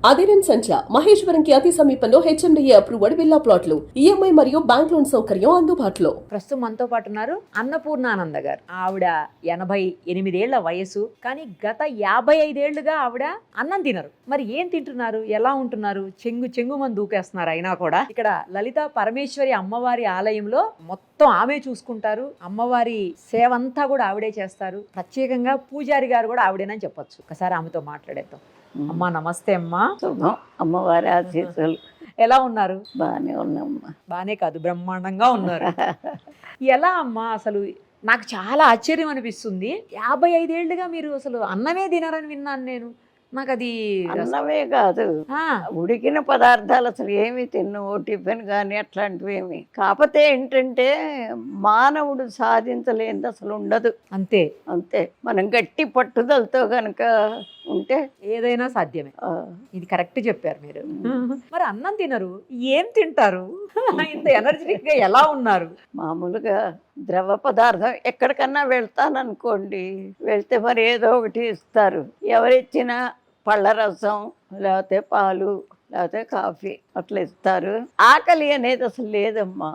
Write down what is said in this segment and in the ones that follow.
అదిరన్ సంచ మహేశ్వరంకి అతి సమీపంలో HMDA approved villa ప్లాట్లు ఈఎంఐ మరియు బ్యాంక్ లోన్ సౌకర్యం అందుబాటులో. ప్రస్తుతం మనతో పాటు ఉన్నారు అన్నపూర్ణానంద గారు. ఆవిడ 88 వయసు, కానీ గత 55 ఏళ్లుగా ఆవిడ అన్నం తినరు. మరి ఏం తింటున్నారు, ఎలా ఉంటున్నారు? చెంగు మంది దూకేస్తున్నారు. అయినా కూడా ఇక్కడ లలిత పరమేశ్వరి అమ్మవారి ఆలయంలో మొత్తం ఆమె చూసుకుంటారు. అమ్మవారి సేవ అంతా కూడా ఆవిడే చేస్తారు. ప్రత్యేకంగా పూజారి గారు కూడా ఆవిడేనని చెప్పొచ్చు. ఒకసారి ఆమెతో మాట్లాడేద్దాం. అమ్మా నమస్తే అమ్మా. శుభం. అమ్మవారి ఆశీస్సులు. ఎలా ఉన్నారు? బాగానే ఉన్నామ్మా. బానే కాదు, బ్రహ్మాండంగా ఉన్నారు. ఎలా అమ్మా? అసలు నాకు చాలా ఆశ్చర్యం అనిపిస్తుంది. 55 ఏళ్లుగా మీరు అసలు అన్నమే తినరని విన్నాను నేను. నాకు అది అన్నమే కాదు, ఉడికిన పదార్థాలు అసలు ఏమి తిన్నావు, టిఫిన్ కానీ అట్లాంటివి ఏమి. కాకపోతే ఏంటంటే మానవుడు సాధించలేనిది అసలు ఉండదు. అంతే అంతే. మనం గట్టి పట్టుదలతో కనుక ఉంటే ఏదైనా సాధ్యమే. ఇది కరెక్ట్ చెప్పారు మీరు. మరి అన్నం తినరు, ఏం తింటారు? ఇంత ఎనర్జెటిక్ గా ఎలా ఉన్నారు? మామూలుగా ద్రవ పదార్థం ఎక్కడికన్నా వెళ్తాననుకోండి, వెళ్తే మరి ఏదో ఒకటి ఇస్తారు. ఎవరిచ్చినా పళ్ళ రసం లేకపోతే పాలు లేకపోతే కాఫీ అట్లా ఇస్తారు. ఆకలి అనేది అసలు లేదమ్మా.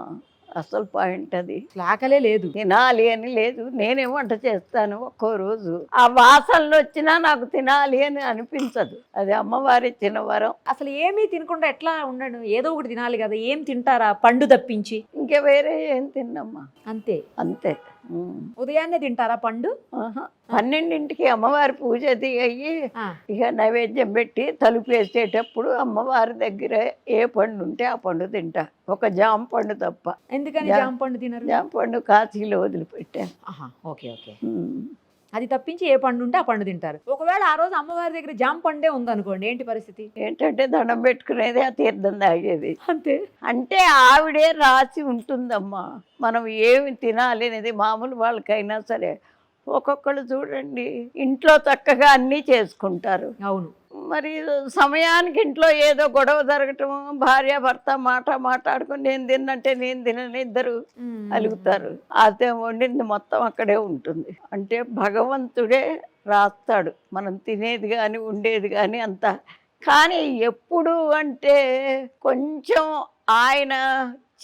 అసలు పాయింట్ అది. ఆకలే లేదు, తినాలి అని లేదు. నేనే వంట చేస్తాను ఒక్కో రోజు. ఆ వాసనలు వచ్చినా నాకు తినాలి అని అనిపించదు. అది అమ్మవారి ఇచ్చిన వరం. అసలు ఏమీ తినకుండా ఎట్లా ఉండను? ఏదో ఒకటి తినాలి కదా. ఏం తింటారా? పండు తప్పించి ఇంకా వేరే ఏం తిన్నమ్మా. అంతే అంతే. ఉదయాన్నే తింటారా పండు? 12ంటికి అమ్మవారి పూజ అయ్యి ఇక నైవేద్యం పెట్టి తలుపు వేసేటప్పుడు అమ్మవారి దగ్గర ఏ పండు ఉంటే ఆ పండు తింటా. ఒక జామ పండు తప్ప. ఎందుకని జామ పండు తినరు? జామ పండు కాశీలో వదిలిపెట్టాను. Okay okay. అది తప్పించి ఏ పండు ఉంటే ఆ పండు తింటారు. ఒకవేళ ఆ రోజు అమ్మవారి దగ్గర జామ పండే ఉందనుకోండి, ఏంటి పరిస్థితి? ఏంటంటే దండం పెట్టుకునేది, ఆ తీర్థం తాగేది. అంతే. అంటే ఆవిడే రాసి ఉంటుందమ్మా మనం ఏమి తినాలి అనేది. మామూలు వాళ్ళకైనా సరే ఒక్కొక్కళ్ళు చూడండి ఇంట్లో చక్కగా అన్నీ చేసుకుంటారు. అవును. మరి సమయానికి ఇంట్లో ఏదో గొడవ జరగటం, భార్య భర్త మాట్లాడుకుని నేను తిన్నంటే నేను తినని ఇద్దరు అలుగుతారు. అదే వండింది మొత్తం అక్కడే ఉంటుంది. అంటే భగవంతుడే రాస్తాడు మనం తినేది కానీ ఉండేది కానీ అంతా. కానీ ఎప్పుడు అంటే కొంచెం ఆయన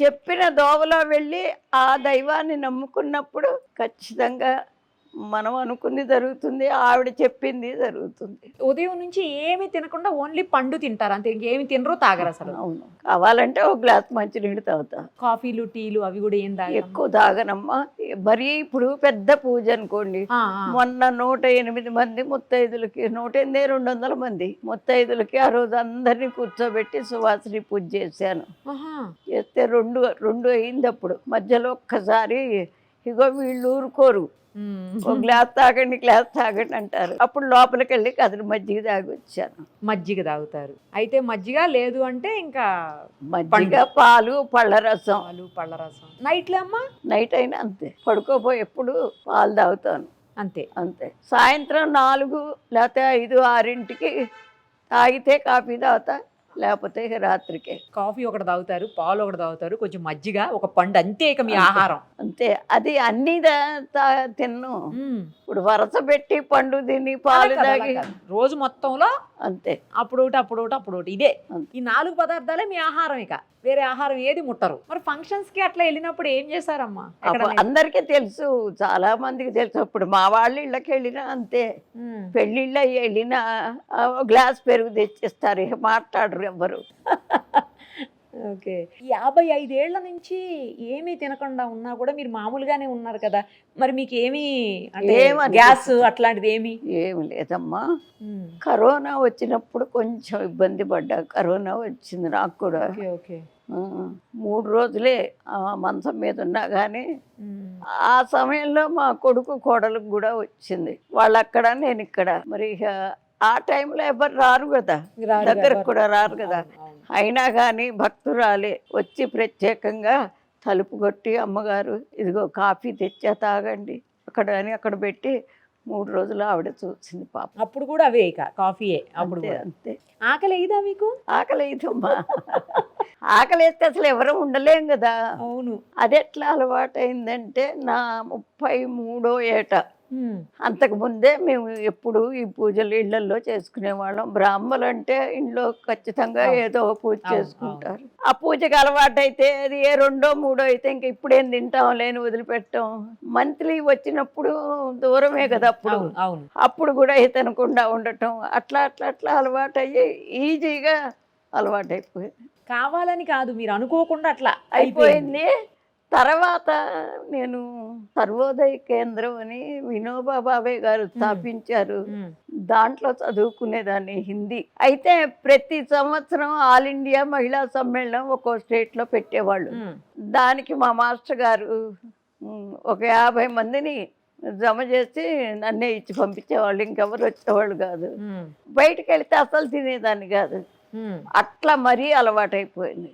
చెప్పిన దోవలో వెళ్ళి ఆ దైవాన్ని నమ్ముకున్నప్పుడు ఖచ్చితంగా మనం అనుకుంది జరుగుతుంది, ఆవిడ చెప్పింది జరుగుతుంది. ఉదయం నుంచి ఏమి తినకుండా ఓన్లీ పండు తింటారు అంతే, ఇంకేమి తినరు, తాగరు అసలు? అవును. కావాలంటే ఒక గ్లాస్ మంచినీళ్ళు తాగుతా. కాఫీలు టీలు అవి కూడా ఏం తాగరు? ఎక్కువ తాగనమ్మా. మరీ ఇప్పుడు పెద్ద పూజ అనుకోండి, మొన్న 108 మంది ముత్తైదులకి, 200 మంది ముత్తైదులకి ఆ రోజు అందరినీ కూర్చోబెట్టి సువాసిని పూజ చేశాను. చేస్తే రెండు అయింది. అప్పుడు మధ్యలో ఒక్కసారి ఇగో వీళ్ళు ఊరుకోరు, ఒక గ్లాస్ తాగండి అంటారు. అప్పుడు లోపలికి వెళ్ళి కదిరి మజ్జిగ తాగి వచ్చాను. మజ్జిగ తాగుతారు అయితే? మజ్జిగ లేదు అంటే ఇంకా మజ్జిగ, పాలు, పళ్ళ రసం. నైట్లో అమ్మా? నైట్ అయినా అంతే. పడుకోపోయి ఎప్పుడు పాలు తాగుతాను. అంతే అంతే. సాయంత్రం 4 లేకపోతే 5, 6ంటికి తాగితే కాఫీ తాగుతా, లేకపోతే రాత్రికే. కాఫీ ఒకటి తాగుతారు, పాలు ఒకటి తాగుతారు, కొంచెం మజ్జిగ, ఒక పండు, అంతే. ఇక మీ ఆహారం అంతే. అది అన్ని తిన్ను. ఇప్పుడు వరస పెట్టి పండు తిని పాలు తాగి రోజు మొత్తంలో అంతే. అప్పుడు ఇదే ఈ 4 పదార్థాలే మీ ఆహారం. ఇక వేరే ఆహారం ఏది ముట్టరు. మరి ఫంక్షన్స్ కి అట్లా వెళ్ళినప్పుడు ఏం చేశారమ్మా? అందరికీ తెలుసు, చాలా మందికి తెలుసు. ఇప్పుడు మా వాళ్ళ ఇళ్ళకి వెళ్ళినా అంతే. పెళ్ళిళ్ళ వెళ్ళినా గ్లాస్ పెరుగు తెచ్చిస్తారు, మాట్లాడరు ఎవ్వరు. ఓకే. 55 ఏళ్ల నుంచి ఏమీ తినకుండా ఉన్నా కూడా మీరు మామూలుగానే ఉన్నారు కదా. మరి మీకు ఏమీ గ్యాస్ అట్లాంటిది ఏమి లేదమ్మా. కరోనా వచ్చినప్పుడు కొంచెం ఇబ్బంది పడ్డా. కరోనా వచ్చింది నాకు కూడా. 3 రోజులే మంచం మీద ఉన్నా కానీ ఆ సమయంలో మా కొడుకు కోడలకు కూడా వచ్చింది. వాళ్ళు అక్కడ, నేను ఇక్కడ. మరి ఆ టైంలో ఎవరు రారు కదా, దగ్గరకు కూడా రారు కదా. అయినా కానీ భక్తురాలే వచ్చి ప్రత్యేకంగా తలుపు కొట్టి, అమ్మగారు ఇదిగో కాఫీ తెచ్చా తాగండి అక్కడ అని అక్కడ పెట్టి 3 రోజులు ఆవిడ చూసింది పాప. అప్పుడు కూడా అవే ఇక కాఫీయే? అప్పుడు అంతే. ఆకలి అయ్యిదా మీకు? ఆకలి అయ్యిదమ్మా. ఆకలి వేస్తే అసలు ఎవరు ఉండలేం కదా. అవును. అది ఎట్లా అలవాటు అయిందంటే నా 33వ ఏట అంతకు ముందే మేము ఎప్పుడు ఈ పూజలు ఇళ్లలో చేసుకునేవాళ్ళం. బ్రాహ్మలు అంటే ఇంట్లో ఖచ్చితంగా ఏదో ఒక పూజ చేసుకుంటారు. ఆ పూజకి అలవాటు అయితే అది ఏ 2, 3 అయితే ఇంక ఇప్పుడేం తింటాం లేని వదిలిపెట్టాం. మంత్లీ వచ్చినప్పుడు దూరమే కదా అప్పుడు కూడా తినకుండా ఉండటం అట్లా అట్లా అట్లా అలవాటు అయ్యి ఈజీగా అలవాటు అయిపోయింది. కావాలని కాదు, మీరు అనుకోకుండా అట్లా అయిపోయింది. తర్వాత నేను సర్వోదయ కేంద్రం అని వినోబా భావే గారు స్థాపించారు. దాంట్లో చదువుకునేదాన్ని హిందీ. అయితే ప్రతి సంవత్సరం ఆల్ ఇండియా మహిళా సమ్మేళనం ఒక్కో స్టేట్లో పెట్టేవాళ్ళు. దానికి మా మాస్టర్ గారు ఒక 50 మందిని జమ చేసి నన్నే ఇచ్చి పంపించేవాళ్ళు. ఇంకెవరు వచ్చేవాళ్ళు కాదు. బయటకు వెళితే అసలు తినేదాన్ని కాదు. అట్లా మరీ అలవాటైపోయింది.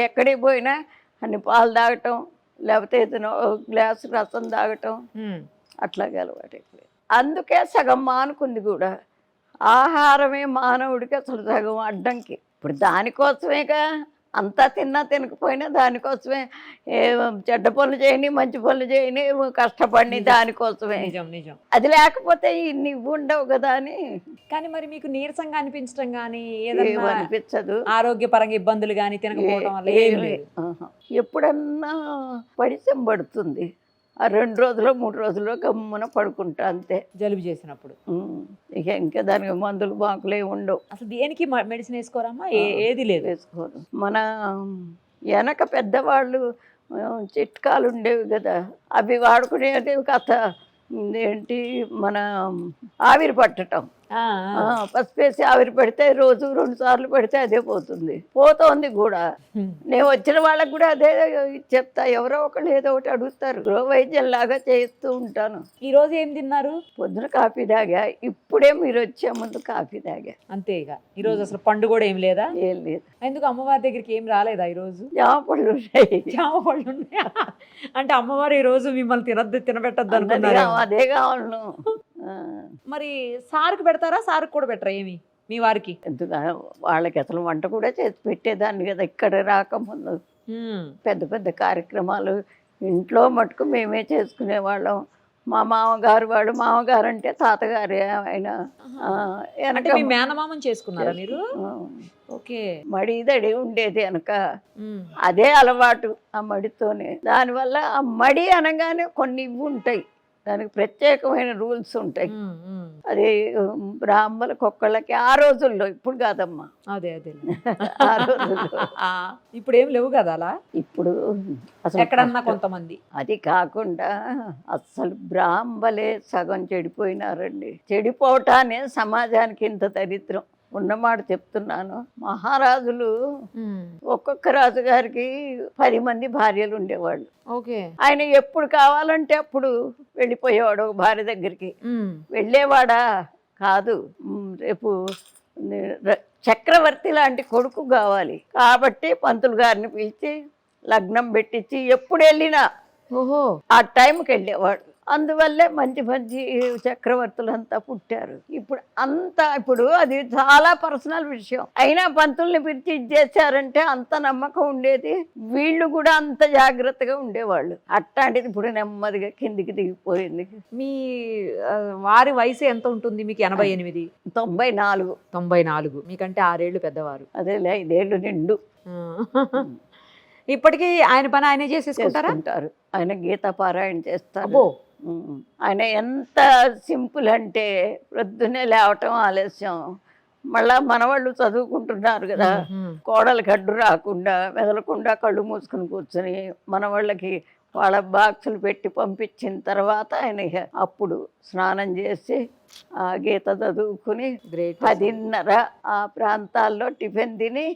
ఎక్కడికి పోయినా అన్ని పాలు తాగటం, లేకపోతే ఏదైనా గ్లాసు రసం తాగటం, అట్లాగే అలవాటైపోయింది. అందుకే సగం మానుకుంది కూడా. ఆహారమే మానవుడికి అసలు సగం అడ్డంకి. ఇప్పుడు దానికోసమేగా అంతా తిన్నా తినకపోయినా దానికోసమే చెడ్డ పనులు చేయని మంచి పనులు చేయని కష్టపడి దానికోసమే. అది లేకపోతే ఇన్ని ఉండవు కదా అని. కానీ మరి మీకు నీరసంగా అనిపించడం కానీ ఏదైనా అనిపించదు, ఆరోగ్యపరంగా ఇబ్బందులు కానీ తినకపోవడం వల్ల ఏం లేదు. ఎప్పుడన్నా పడిసం పడుతుంది, ఆ 2 రోజులు 3 రోజుల్లో గమ్మున పడుకుంటా అంతే. జలుబు చేసినప్పుడు ఇంకా దానికి మందులు బాకులే ఉండవు. అసలు దేనికి మెడిసిన్ వేసుకోరమ్మా? ఏది లేదు, వేసుకోరు. మన వెనక పెద్దవాళ్ళు చిట్కాలు ఉండేవి కదా, అవి వాడుకునేది కథ ఏంటి, మన ఆవిరి పట్టడం. పసిపేసి ఆవిరి పెడితే రోజు 2 సార్లు పెడితే అదే పోతోంది కూడా. నేను వచ్చిన వాళ్ళకి కూడా అదే చెప్తా. ఎవరో ఒకళ్ళు ఏదో ఒకటి అడుగుతారు. గృహ వైద్యం లాగా చేస్తూ ఉంటాను. ఈ రోజు ఏం తిన్నారు? పొద్దున కాఫీ తాగా. ఇప్పుడే మీరు వచ్చే ముందు కాఫీ తాగా అంతే. ఇక ఈ రోజు అసలు పండు కూడా ఏం లేదా? ఏం లేదు. ఎందుకు అమ్మవారి దగ్గరికి ఏం రాలేదా ఈ రోజు? జామ పళ్ళు ఉన్నాయి. జామ పళ్ళు ఉన్నాయా? అంటే అమ్మవారు ఈ రోజు మిమ్మల్ని తినబెట్టద్దు అనుకున్నారు. అదే కావాలను. మరి సార్కి పెడతారా? సార్కి కూడా పెట్టరా ఏమి మీ వారికి? ఎందుకు వాళ్ళకి అసలు వంట కూడా చేసి పెట్టేదాన్ని కదా ఇక్కడ రాకముందు. పెద్ద పెద్ద కార్యక్రమాలు ఇంట్లో మటుకు మేమే చేసుకునేవాళ్ళం. మా మామగారు అంటే తాతగారు. ఆయన మేనమామని చేసుకున్నారా మీరు? ఓకే. మడిదడి ఉండేది వెనక, అదే అలవాటు ఆ మడితోనే. దానివల్ల ఆ మడి అనగానే కొన్ని ఇవి ఉంటాయి, దానికి ప్రత్యేకమైన రూల్స్ ఉంటాయి. అది బ్రాహ్మణులకు ఒక్కళ్ళకి ఆ రోజుల్లో, ఇప్పుడు కాదమ్మా. అదే ఆ రోజుల్లో. ఇప్పుడు ఏం లేవు కదా అలా. ఇప్పుడు అసలు ఎక్కడన్నా కొంతమంది. అది కాకుండా అసలు బ్రాహ్మలే సగం చెడిపోయినారండి. చెడిపోవటానే సమాజానికి ఇంత దరిద్రం ఉన్నమాట చెప్తున్నాను. మహారాజులు ఒక్కొక్క రాజుగారికి 10 మంది భార్యలు ఉండేవాళ్ళు. ఆయన ఎప్పుడు కావాలంటే అప్పుడు వెళ్ళిపోయేవాడు ఒక భార్య దగ్గరికి. వెళ్ళేవాడా కాదు. రేపు చక్రవర్తి లాంటి కొడుకు కావాలి కాబట్టి పంతులు గారిని పిలిచి లగ్నం పెట్టించి ఎప్పుడు వెళ్ళినా ఆ టైంకి వెళ్ళేవాడు. అందువల్లే మంచి మంచి చక్రవర్తులంతా పుట్టారు. ఇప్పుడు అది చాలా పర్సనల్ విషయం. అయినా పంతుల్ని పిలిచి ఇచ్చేసారంటే అంత నమ్మకం ఉండేది. వీళ్ళు కూడా అంత జాగ్రత్తగా ఉండేవాళ్ళు. అట్లాంటిది ఇప్పుడు నెమ్మదిగా కిందికి దిగిపోయింది. మీ వారి వయసు ఎంత ఉంటుంది? మీకు 88. 94. మీకంటే 6 ఏళ్ళు పెద్దవారు. అదేలే 5 ఏళ్ళు నిండు. ఇప్పటికీ ఆయన పని ఆయనే చేసేసుకుంటారు. ఆయన గీతా పారాయణ చేస్తారు. ఆయన ఎంత సింపుల్ అంటే ప్రొద్దునే లేవటం ఆలస్యం. మళ్ళా మనవాళ్ళు చదువుకుంటున్నారు కదా, కోడలు గడ్డు రాకుండా మెదలకుండా కళ్ళు మూసుకుని కూర్చొని మనవాళ్ళకి వాళ్ళ బాక్సులు పెట్టి పంపించిన తర్వాత ఆయన అప్పుడు స్నానం చేసి ఆ గీత చదువుకుని 10:30 ఆ ప్రాంతాల్లో టిఫిన్ తిని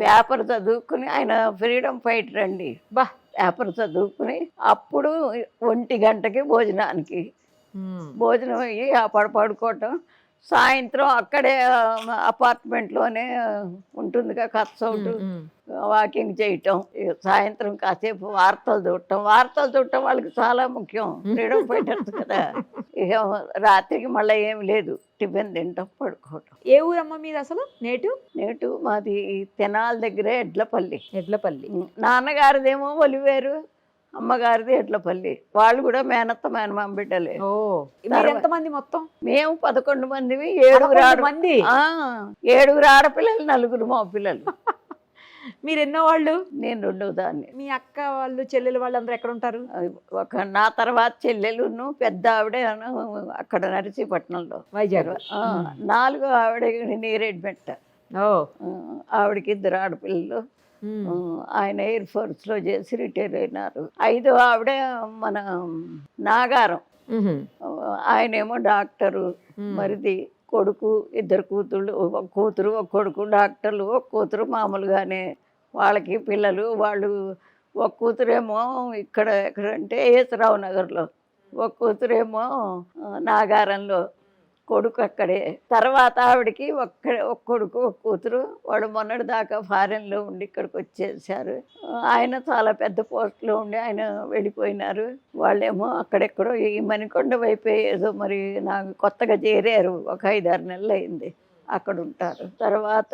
పేపర్ చదువుకుని, ఆయన ఫ్రీడమ్ ఫైటర్ అండి. పేపర్ చదువుకుని అప్పుడు 1 గంటకి భోజనం అయ్యి ఆ పడుకోవటం. సాయంత్రం అక్కడే అపార్ట్మెంట్లోనే ఉంటుందిగా కత్సౌట్, వాకింగ్ చేయటం. సాయంత్రం కాసేపు వార్తలు చూడటం వాళ్ళకి చాలా ముఖ్యం. ఫ్రీడమ్ ఫైటర్స్ కదా. ఇక రాత్రికి మళ్ళీ ఏం లేదు, టిఫిన్ తింటాం, పడుకోవటం. ఏ ఊరమ్మ మీది అసలు? నేటు మాది తెనాల దగ్గరే ఎడ్లపల్లి. నాన్నగారిదేమో ఒలివేరు, అమ్మగారిది ఎడ్లపల్లి. వాళ్ళు కూడా మేనత్త మేనమామ బిడ్డలే. ఓ మీరు ఎంతమంది మొత్తం? మేము 11 మందివి. 11 మంది. 7 ఆడపిల్లలు, 4 మా పిల్లలు. మీరు ఎన్నో వాళ్ళు? నేను 2వ దాన్ని. మీ అక్క వాళ్ళు చెల్లెలు వాళ్ళందరూ ఎక్కడ ఉంటారు? నా తర్వాత చెల్లెలును పెద్ద ఆవిడ అక్కడ నరసీపట్నంలో. వైజాగ్. 4 ఆవిడ నీరేడ్మెట్ట. ఆవిడకి 2 ఆడపిల్లలు. ఆయన ఎయిర్ ఫోర్స్లో చేసి రిటైర్ అయినారు. 5వ ఆవిడ మన నాగారం. ఆయనేమో డాక్టరు. మరిది కొడుకు, 2 కూతుళ్ళు, ఒక కూతురు ఒక కొడుకు డాక్టర్లు, ఒక కూతురు మామూలుగానే వాళ్ళకి పిల్లలు. వాళ్ళు ఒక కూతురేమో ఎక్కడంటే ఏసరావు నగర్లో, ఒక కూతురేమో నాగారంలో, కొడుకు అక్కడే. తర్వాత ఆవిడకి ఒక కొడుకు ఒక కూతురు. వాడు మొన్నటి దాకా ఫారెన్లో ఉండి ఇక్కడికి వచ్చేసారు. ఆయన చాలా పెద్ద పోస్ట్లో ఉండి ఆయన వెళ్ళిపోయినారు. వాళ్ళేమో అక్కడెక్కడో ఈ మణికొండ వైపు ఏదో మరి నాకు కొత్తగా చేరారు. ఒక 5-6 నెలలు అయింది అక్కడ ఉంటారు. తర్వాత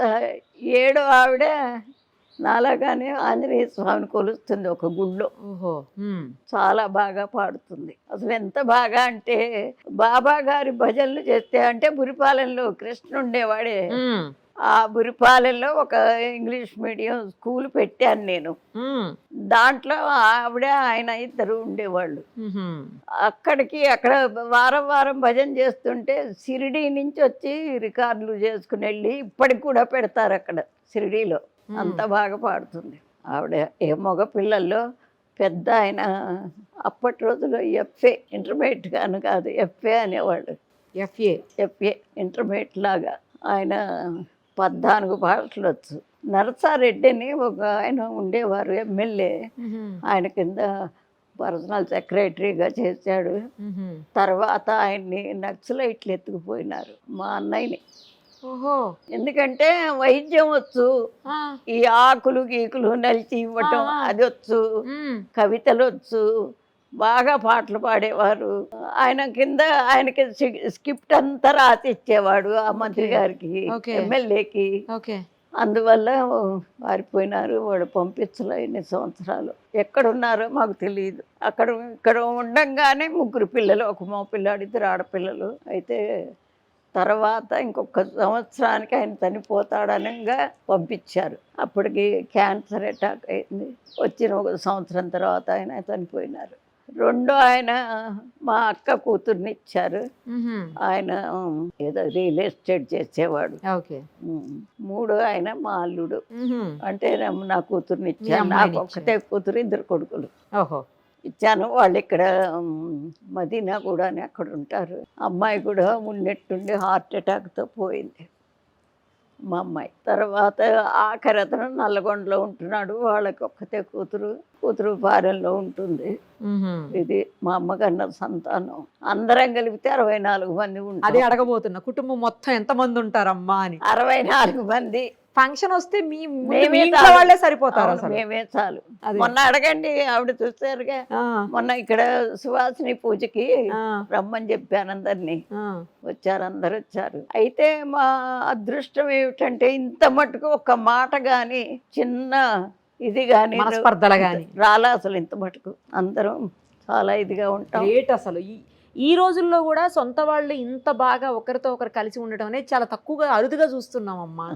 7వ ఆవిడ నాలాగానే ఆంజనేయ స్వామిని కొలుస్తుంది ఒక గుళ్ళో. చాలా బాగా పాడుతుంది. అసలు ఎంత బాగా అంటే బాబా గారి భజనలు చేస్తే, అంటే బురిపాలెంలో కృష్ణ ఉండేవాడే. ఆ బురిపాలెంలో ఒక ఇంగ్లీష్ మీడియం స్కూల్ పెట్టాను నేను. దాంట్లో ఆవిడ ఆయన 2 ఉండేవాళ్ళు. అక్కడ వారం వారం భజన చేస్తుంటే షిరిడీ నుంచి వచ్చి రికార్డులు చేసుకుని వెళ్ళి ఇప్పటికి కూడా పెడతారు అక్కడ షిరిడీలో. అంత బాగా పాడుతుంది ఆవిడ. ఏ మగ పిల్లల్లో పెద్ద ఆయన అప్పటి రోజుల్లో ఎఫ్ఏ, ఇంటర్మీడియట్ గాను కాదు, ఎఫ్ఏ అనేవాళ్ళు. ఎఫ్ఏ ఇంటర్మీడియట్ లాగా. ఆయన 14 భాషలు వచ్చు. నరసారెడ్డి అని ఒక ఆయన ఉండేవారు, ఎమ్మెల్యే. ఆయన కింద పర్సనల్ సెక్రటరీగా చేశాడు. తర్వాత ఆయన్ని నక్సలైట్లు ఎత్తుకుపోయినారు, మా అన్నయ్యని. ఎందుకంటే వైద్యం వచ్చు, ఈ ఆకులు గీకులు నలిచి ఇవ్వటం అది వచ్చు, కవితలు వచ్చు, బాగా పాటలు పాడేవారు. ఆయన కింద ఆయనకి స్క్రిప్ట్ అంతా రాసి ఇచ్చేవాడు ఆ మంత్రి గారికి, ఎమ్మెల్యేకి. అందువల్ల వారిపోయినారు. వాడు పంపించలే ఎన్ని సంవత్సరాలు. ఎక్కడున్నారో మాకు తెలియదు. ఇక్కడ ఉండంగానే 3 పిల్లలు, ఒక మగ పిల్లాడు, 2 ఆడపిల్లలు. అయితే తర్వాత ఇంకొక సంవత్సరానికి ఆయన చనిపోతాడనగా పంపించారు. అప్పటికి క్యాన్సర్ అటాక్ అయింది. వచ్చిన 1 సంవత్సరం తర్వాత ఆయన చనిపోయినారు. 2 ఆయన మా అక్క కూతుర్ని ఇచ్చారు. ఆయన ఏదో రియల్ ఎస్టేట్ చేసేవాడు. 3 ఆయన మా అల్లుడు. అంటే నా కూతుర్ని ఇచ్చారు. నాకు ఒక్కతే కూతురు, 2 కొడుకులు ఇచ్చాను. వాళ్ళు ఇక్కడ మదీనా కూడా అక్కడ ఉంటారు. అమ్మాయి కూడా ఉన్నట్టుండి హార్ట్ అటాక్తో పోయింది మా అమ్మాయి. తర్వాత ఆఖరి అతను నల్లగొండలో ఉంటున్నాడు. వాళ్ళకి ఒక్కతే కూతురు ఫారెన్లో ఉంటుంది. ఇది మా అమ్మకన్న సంతానం. అందరం కలిపితే 64 మంది ఉంటారు. అదే అడగబోతున్నా, కుటుంబం మొత్తం ఎంతమంది ఉంటారమ్మా అని. 64 మంది. ఫంక్షన్ వస్తే వాళ్ళే సరిపోతారు. మేమే చాలు. మొన్న అడగండి, ఆవిడ చూసారుగా. మొన్న ఇక్కడ సువాసిని పూజకి రమ్మని చెప్పాను అందరినీ. వచ్చారు, అందరు వచ్చారు. అయితే మా అదృష్టం ఏమిటంటే ఇంత మటుకు ఒక మాట గాని, చిన్న ఇది గాని, స్పర్ధలు గాని రాలా. అసలు ఇంత మటుకు అందరం చాలా ఇదిగా ఉంటాం. అసలు ఈ రోజుల్లో కూడా సొంత వాళ్ళు ఇంత బాగా ఒకరితో ఒకరు కలిసి ఉండటం అనేది చాలా తక్కువగా, అరుదుగా చూస్తున్నాం అమ్మా.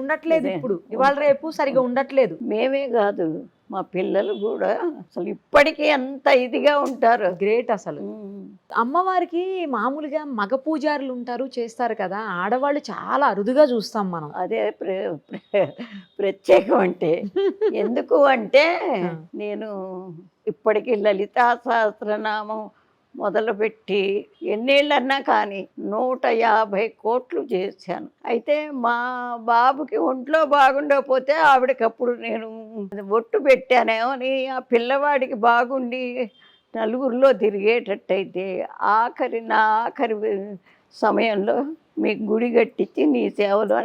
ఉండట్లేదు ఇప్పుడు, ఇవాళ రేపు సరిగా ఉండట్లేదు. మేమే కాదు, మా పిల్లలు కూడా అసలు ఇప్పటికీ అంత ఇదిగా ఉంటారు. గ్రేట్ అసలు. అమ్మవారికి మామూలుగా మగ పూజారులు ఉంటారు, చేస్తారు కదా. ఆడవాళ్ళు చాలా అరుదుగా చూస్తాం మనం. అదే ప్రత్యేకం అంటే. ఎందుకు అంటే నేను ఇప్పటికీ లలితా సహస్రనామం మొదలుపెట్టి ఎన్నేళ్ళన్నా కానీ 150 కోట్లు చేశాను. అయితే మా బాబుకి ఒంట్లో బాగుండకపోతే ఆవిడకప్పుడు నేను ఒట్టు పెట్టానేమో అని, ఆ పిల్లవాడికి బాగుండి నలుగురిలో తిరిగేటట్టయితే నా ఆఖరి సమయంలో మీకు గుడి కట్టించి నీ సేవలో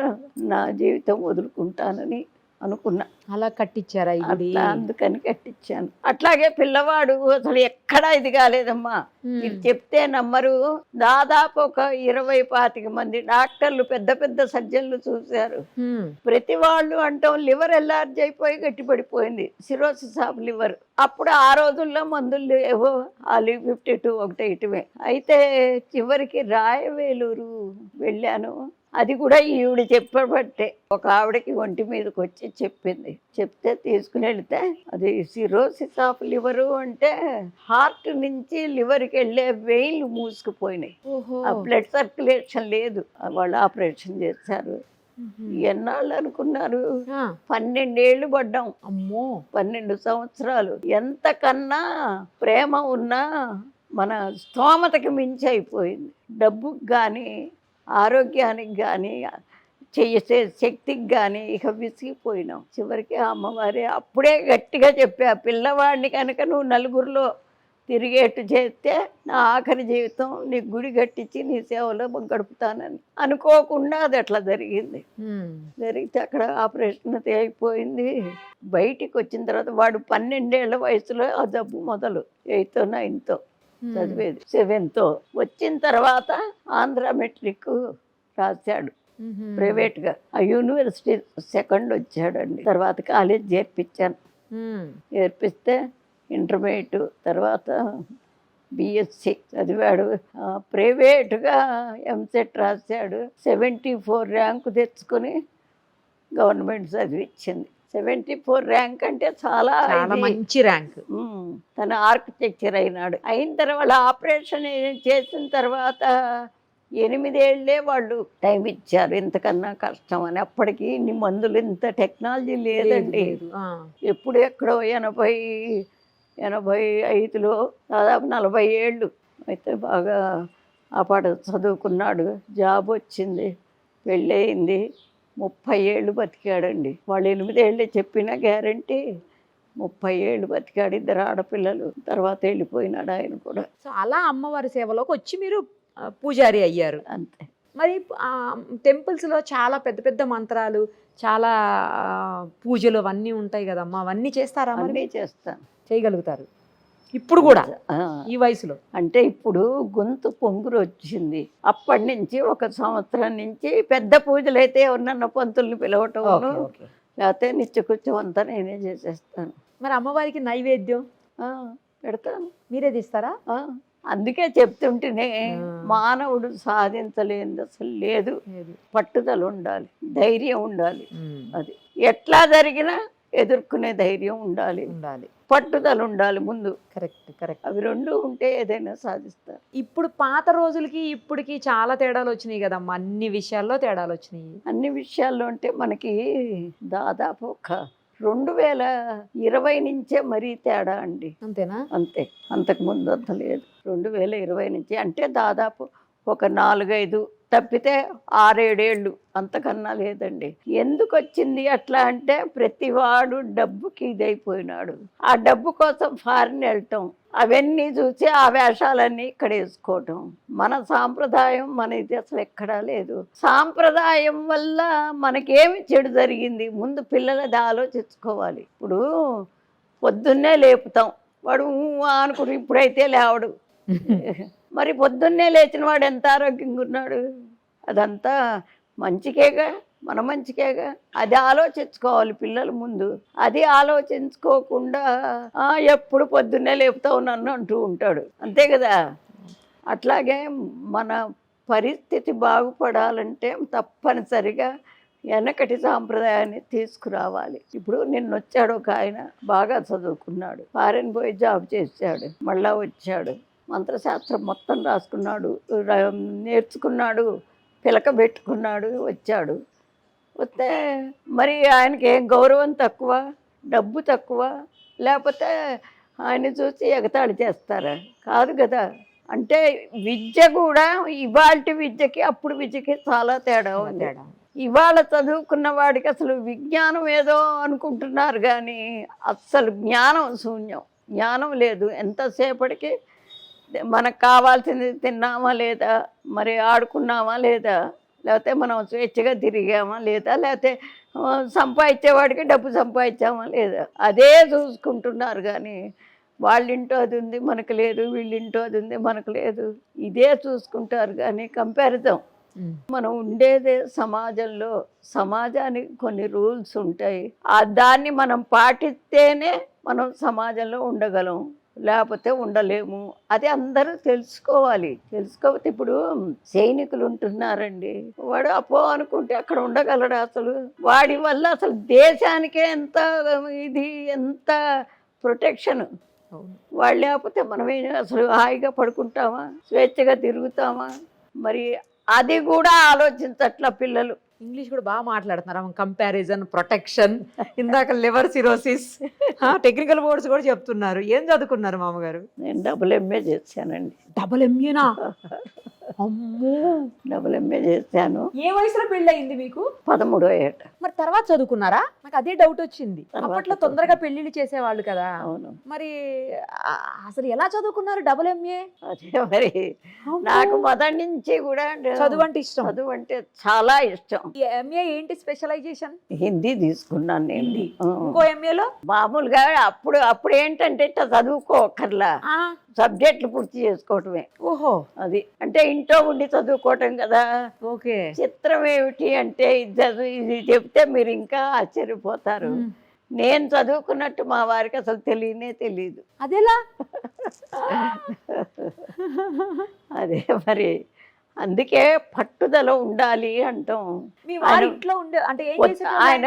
నా జీవితం వదులుకుంటానని అనుకున్నా. అలా కట్టించారా ఈ గుడి? అట్లా అందుకని కట్టించాను. అట్లాగే పిల్లవాడు అసలు ఎక్కడా ఇది కాలేదమ్మా. ఇది చెప్తే నమ్మరు. దాదాపు ఒక 20-25 మంది డాక్టర్లు, పెద్ద పెద్ద సర్జన్లు చూశారు. ప్రతి వాళ్ళు అంటాం లివర్ ఎల్లార్జ్ అయిపోయి గట్టిపడిపోయింది, సిరోసిస్ ఆఫ్ లివర్. అప్పుడు ఆ రోజుల్లో మందులు ఏవో ఆలి 52 ఒకటి ఇటువే. అయితే చివరికి రాయవేలూరు వెళ్ళాను. అది కూడా ఈవిడ చెప్పబట్టే. ఒక ఆవిడకి ఒంటి మీదకి వచ్చి చెప్పింది. చెప్తే తీసుకుని వెళితే అది సిరోసిస్ ఆఫ్ లివరు అంటే హార్ట్ నుంచి లివర్కి వెళ్ళే వెయిన్లు మూసుకుపోయినాయి. ఆ బ్లడ్ సర్క్యులేషన్ లేదు. వాళ్ళు ఆపరేషన్ చేశారు. ఎన్నాళ్ళు అనుకున్నారు? 12 ఏళ్ళు పడ్డాం. అమ్మో, 12 సంవత్సరాలు. ఎంతకన్నా ప్రేమ ఉన్నా మన స్తోమతకి మించి అయిపోయింది. డబ్బుకి కానీ ఆరోగ్యానికి కానీ చేసే శక్తికి కానీ ఇక విసిగిపోయినాం. చివరికి అమ్మవారే అప్పుడే గట్టిగా చెప్పా, పిల్లవాడిని కనుక నువ్వు నలుగురిలో తిరిగేట్టు చేస్తే నా ఆఖరి జీవితం నీ గుడి కట్టించి నీ సేవలో గడుపుతానని. అనుకోకుండా అది అట్లా జరిగింది. జరిగితే అక్కడ ఆపరేషన్ అయిపోయింది. బయటికి వచ్చిన తర్వాత వాడు 12 ఏళ్ల వయసులో ఆ జబ్బు మొదలు 8th 9th చదివేది. 7th వచ్చిన తర్వాత ఆంధ్ర మెట్రిక్ రాశాడు ప్రైవేట్గా. ఆ యూనివర్సిటీ 2nd వచ్చాడండి. తర్వాత కాలేజ్ చేర్పించాను. చేర్పిస్తే ఇంటర్మీడియట్ తర్వాత బిఎస్సి చదివాడు. ప్రైవేటుగా ఎంసెట్ రాశాడు. 74 ర్యాంకు తెచ్చుకొని గవర్నమెంట్ చదివించింది. 74 ర్యాంక్ అంటే చాలా మంచి ర్యాంక్. తన ఆర్కిటెక్చర్ అయినాడు. అయిన తర్వాత ఆపరేషన్ చేసిన తర్వాత 8 ఏళ్ళే వాళ్ళు టైం ఇచ్చారు. ఇంతకన్నా కష్టం అని. అప్పటికి ఇన్ని మందులు, ఇంత టెక్నాలజీ లేదండి. ఎప్పుడు ఎక్కడో 85లో దాదాపు 40 ఏళ్ళు. అయితే బాగా ఆ పాట చదువుకున్నాడు, జాబ్ వచ్చింది, పెళ్ళయింది. 30 ఏళ్ళు బతికాడండి. వాళ్ళు 8 ఏళ్ళే చెప్పిన గ్యారంటీ 30 ఏళ్ళు బతికాడు. 2 ఆడపిల్లలు. తర్వాత వెళ్ళిపోయినాడు ఆయన కూడా. సో అలా అమ్మవారి సేవలోకి వచ్చి మీరు పూజారి అయ్యారు. అంతే. మరి టెంపుల్స్లో చాలా పెద్ద పెద్ద మంత్రాలు, చాలా పూజలు అవన్నీ ఉంటాయి కదమ్మా, అవన్నీ చేస్తారా? అన్నీ చేస్తాను. చేయగలుగుతారు ఇప్పుడు కూడా ఈ వయసులో? అంటే ఇప్పుడు గొంతు పొంగురు వచ్చింది. అప్పటి నుంచి 1 సంవత్సరం నుంచి పెద్ద పూజలు అయితే ఎవరినన్నా పంతుల్ని పిలవటం, లేకపోతే నిత్యకృత్యం అంతా నేనే చేసేస్తాను. మరి అమ్మవారికి నైవేద్యం పెడతాను. మీరే తీస్తారా? అందుకే చెప్తుంటేనే మానవుడు సాధించలేనిది అసలు లేదు. పట్టుదల ఉండాలి, ధైర్యం ఉండాలి. అది ఎట్లా జరిగినా ఎదుర్కొనే ధైర్యం ఉండాలి, పట్టుదల ఉండాలి ముందు. కరెక్ట్. అవి 2 ఉంటే ఏదైనా సాధిస్తారు. ఇప్పుడు పాత రోజులకి ఇప్పటికి చాలా తేడాలు వచ్చినాయి కదమ్మా. అన్ని విషయాల్లో తేడాలు వచ్చినాయి. అన్ని విషయాల్లో అంటే మనకి దాదాపు ఒక 2020 నుంచే మరీ తేడా అండి. అంతేనా? అంతే. అంతకుముందు అంత లేదు. 2020 నుంచి అంటే దాదాపు ఒక 4-5 తప్పితే 6-7 ఏళ్ళు, అంతకన్నా లేదండి. ఎందుకు వచ్చింది అట్లా అంటే ప్రతివాడు డబ్బుకి ఇదైపోయినాడు. ఆ డబ్బు కోసం ఫారిన్ వెళ్ళటం, అవన్నీ చూసి ఆ వేషాలన్నీ ఇక్కడ వేసుకోవటం. మన సాంప్రదాయం మన ఇది అసలు ఎక్కడా లేదు. సాంప్రదాయం వల్ల మనకేమి చెడు జరిగింది ముందు పిల్లలది ఆలోచించుకోవాలి. ఇప్పుడు పొద్దున్నే లేపుతాం, వాడు అనుకుని ఇప్పుడైతే లేవడు. మరి పొద్దున్నే లేచిన వాడు ఎంత ఆరోగ్యంగా ఉన్నాడు? అదంతా మంచికేగా, మన మంచికేగా. అది ఆలోచించుకోవాలి పిల్లలు ముందు. అది ఆలోచించుకోకుండా ఎప్పుడు పొద్దున్నే లేపుతావు నన్ను అంటూ ఉంటాడు. అంతే కదా. అట్లాగే మన పరిస్థితి బాగుపడాలంటే తప్పనిసరిగా వెనకటి సాంప్రదాయాన్ని తీసుకురావాలి. ఇప్పుడు నిన్నొచ్చాడు ఒక ఆయన, బాగా చదువుకున్నాడు, ఫారెన్ పోయి జాబ్ చేశాడు, మళ్ళా వచ్చాడు, మంత్రశాస్త్రం మొత్తం రాసుకున్నాడు, నేర్చుకున్నాడు, పిలక పెట్టుకున్నాడు, వచ్చాడు. వస్తే మరి ఆయనకి ఏం గౌరవం తక్కువ, డబ్బు తక్కువ, లేకపోతే ఆయన చూసి ఎగతాళి చేస్తారా? కాదు కదా. అంటే విద్య కూడా ఇవాళ విద్యకి అప్పుడు విద్యకి చాలా తేడా ఉంది. ఇవాళ చదువుకున్న వాడికి అసలు విజ్ఞానం ఏదో అనుకుంటున్నారు కానీ అస్సలు జ్ఞానం శూన్యం. జ్ఞానం లేదు. ఎంతసేపటికి మనకు కావాల్సింది తిన్నామా లేదా, మరి ఆడుకున్నామా లేదా, లేకపోతే మనం స్వేచ్ఛగా తిరిగామా లేదా, లేకపోతే సంపాదించేవాడికి డబ్బు సంపాదించామా లేదా అదే చూసుకుంటున్నారు. కానీ వాళ్ళింటో అది ఉంది మనకు లేదు, వీళ్ళింటో అది ఉంది మనకు లేదు, ఇదే చూసుకుంటారు. కానీ కంపారిజన్ మనం ఉండేదే సమాజంలో, సమాజానికి కొన్ని రూల్స్ ఉంటాయి. దాన్ని మనం పాటిస్తేనే మనం సమాజంలో ఉండగలం, లేకపోతే ఉండలేము. అది అందరూ తెలుసుకోవాలి. తెలుసుకోకపోతే ఇప్పుడు సైనికులు ఉంటున్నారండి, వాడు అపో అనుకుంటే అక్కడ ఉండగలడు? అసలు వాడి వల్ల అసలు దేశానికే ఎంత ఇది, ఎంత ప్రొటెక్షన్. వాళ్ళు లేకపోతే మనమే అసలు హాయిగా పడుకుంటామా, స్వేచ్ఛగా తిరుగుతామా? మరి అది కూడా ఆలోచించట్ల పిల్లలు. ఇంగ్లీష్ కూడా బాగా మాట్లాడుతున్నారు. కంపారిజన్, ప్రొటెక్షన్, ఇందాక లివర్ సిరోసిస్, టెక్నికల్ వర్డ్స్ కూడా చెప్తున్నారు. ఏం చదువుకున్నారు మామగారు? నేను డబుల్ ఎంఏ చేశానండి. డబుల్ ఎంఏనా? అమ్మో, డబుల్ ఎంఏ చేశాను. ఏ వయసులో పెళ్ళి అయింది మీకు? 13వ ఏట. మరి తర్వాత చదువుకున్నారా? నాకు అదే డౌట్ వచ్చింది. తర్వాత అప్పట్లో తొందరగా పెళ్లిళ్ళు చేసేవాళ్ళు కదా. అవును. మరి అసలు ఎలా చదువుకున్నారు డబుల్ ఎంఏ? అదే మరి నాకు మొదటి నుంచి కూడా చదువు అంటే ఇష్టం. చదువు అంటే చాలా ఇష్టం. ఎంఏ ఏంటి స్పెషలైజేషన్? హిందీ తీసుకున్నాను నేను. హిందీ. ఇంకో ఎంఏలో మామూలుగా అప్పుడు ఏంటంటే ఇట్లా చదువుకోకర్లా, సబ్జెక్టులు పూర్తి చేసుకోవటమే. ఓహో, అది అంటే ఇంట్లో ఉండి చదువుకోవటం కదా. ఓకే. చిత్రం ఏమిటి అంటే ఇది చెప్తే మీరు ఇంకా ఆశ్చర్యపోతారు. నేను చదువుకున్నట్టు మా వారికి అసలు తెలియనే తెలియదు. అదేలా? అదే మరి అందుకే పట్టుదల ఉండాలి అంటాం. మీ వారి ఇంట్లో ఉండే అంటే ఏం చేసేవాళ్ళు ఆయన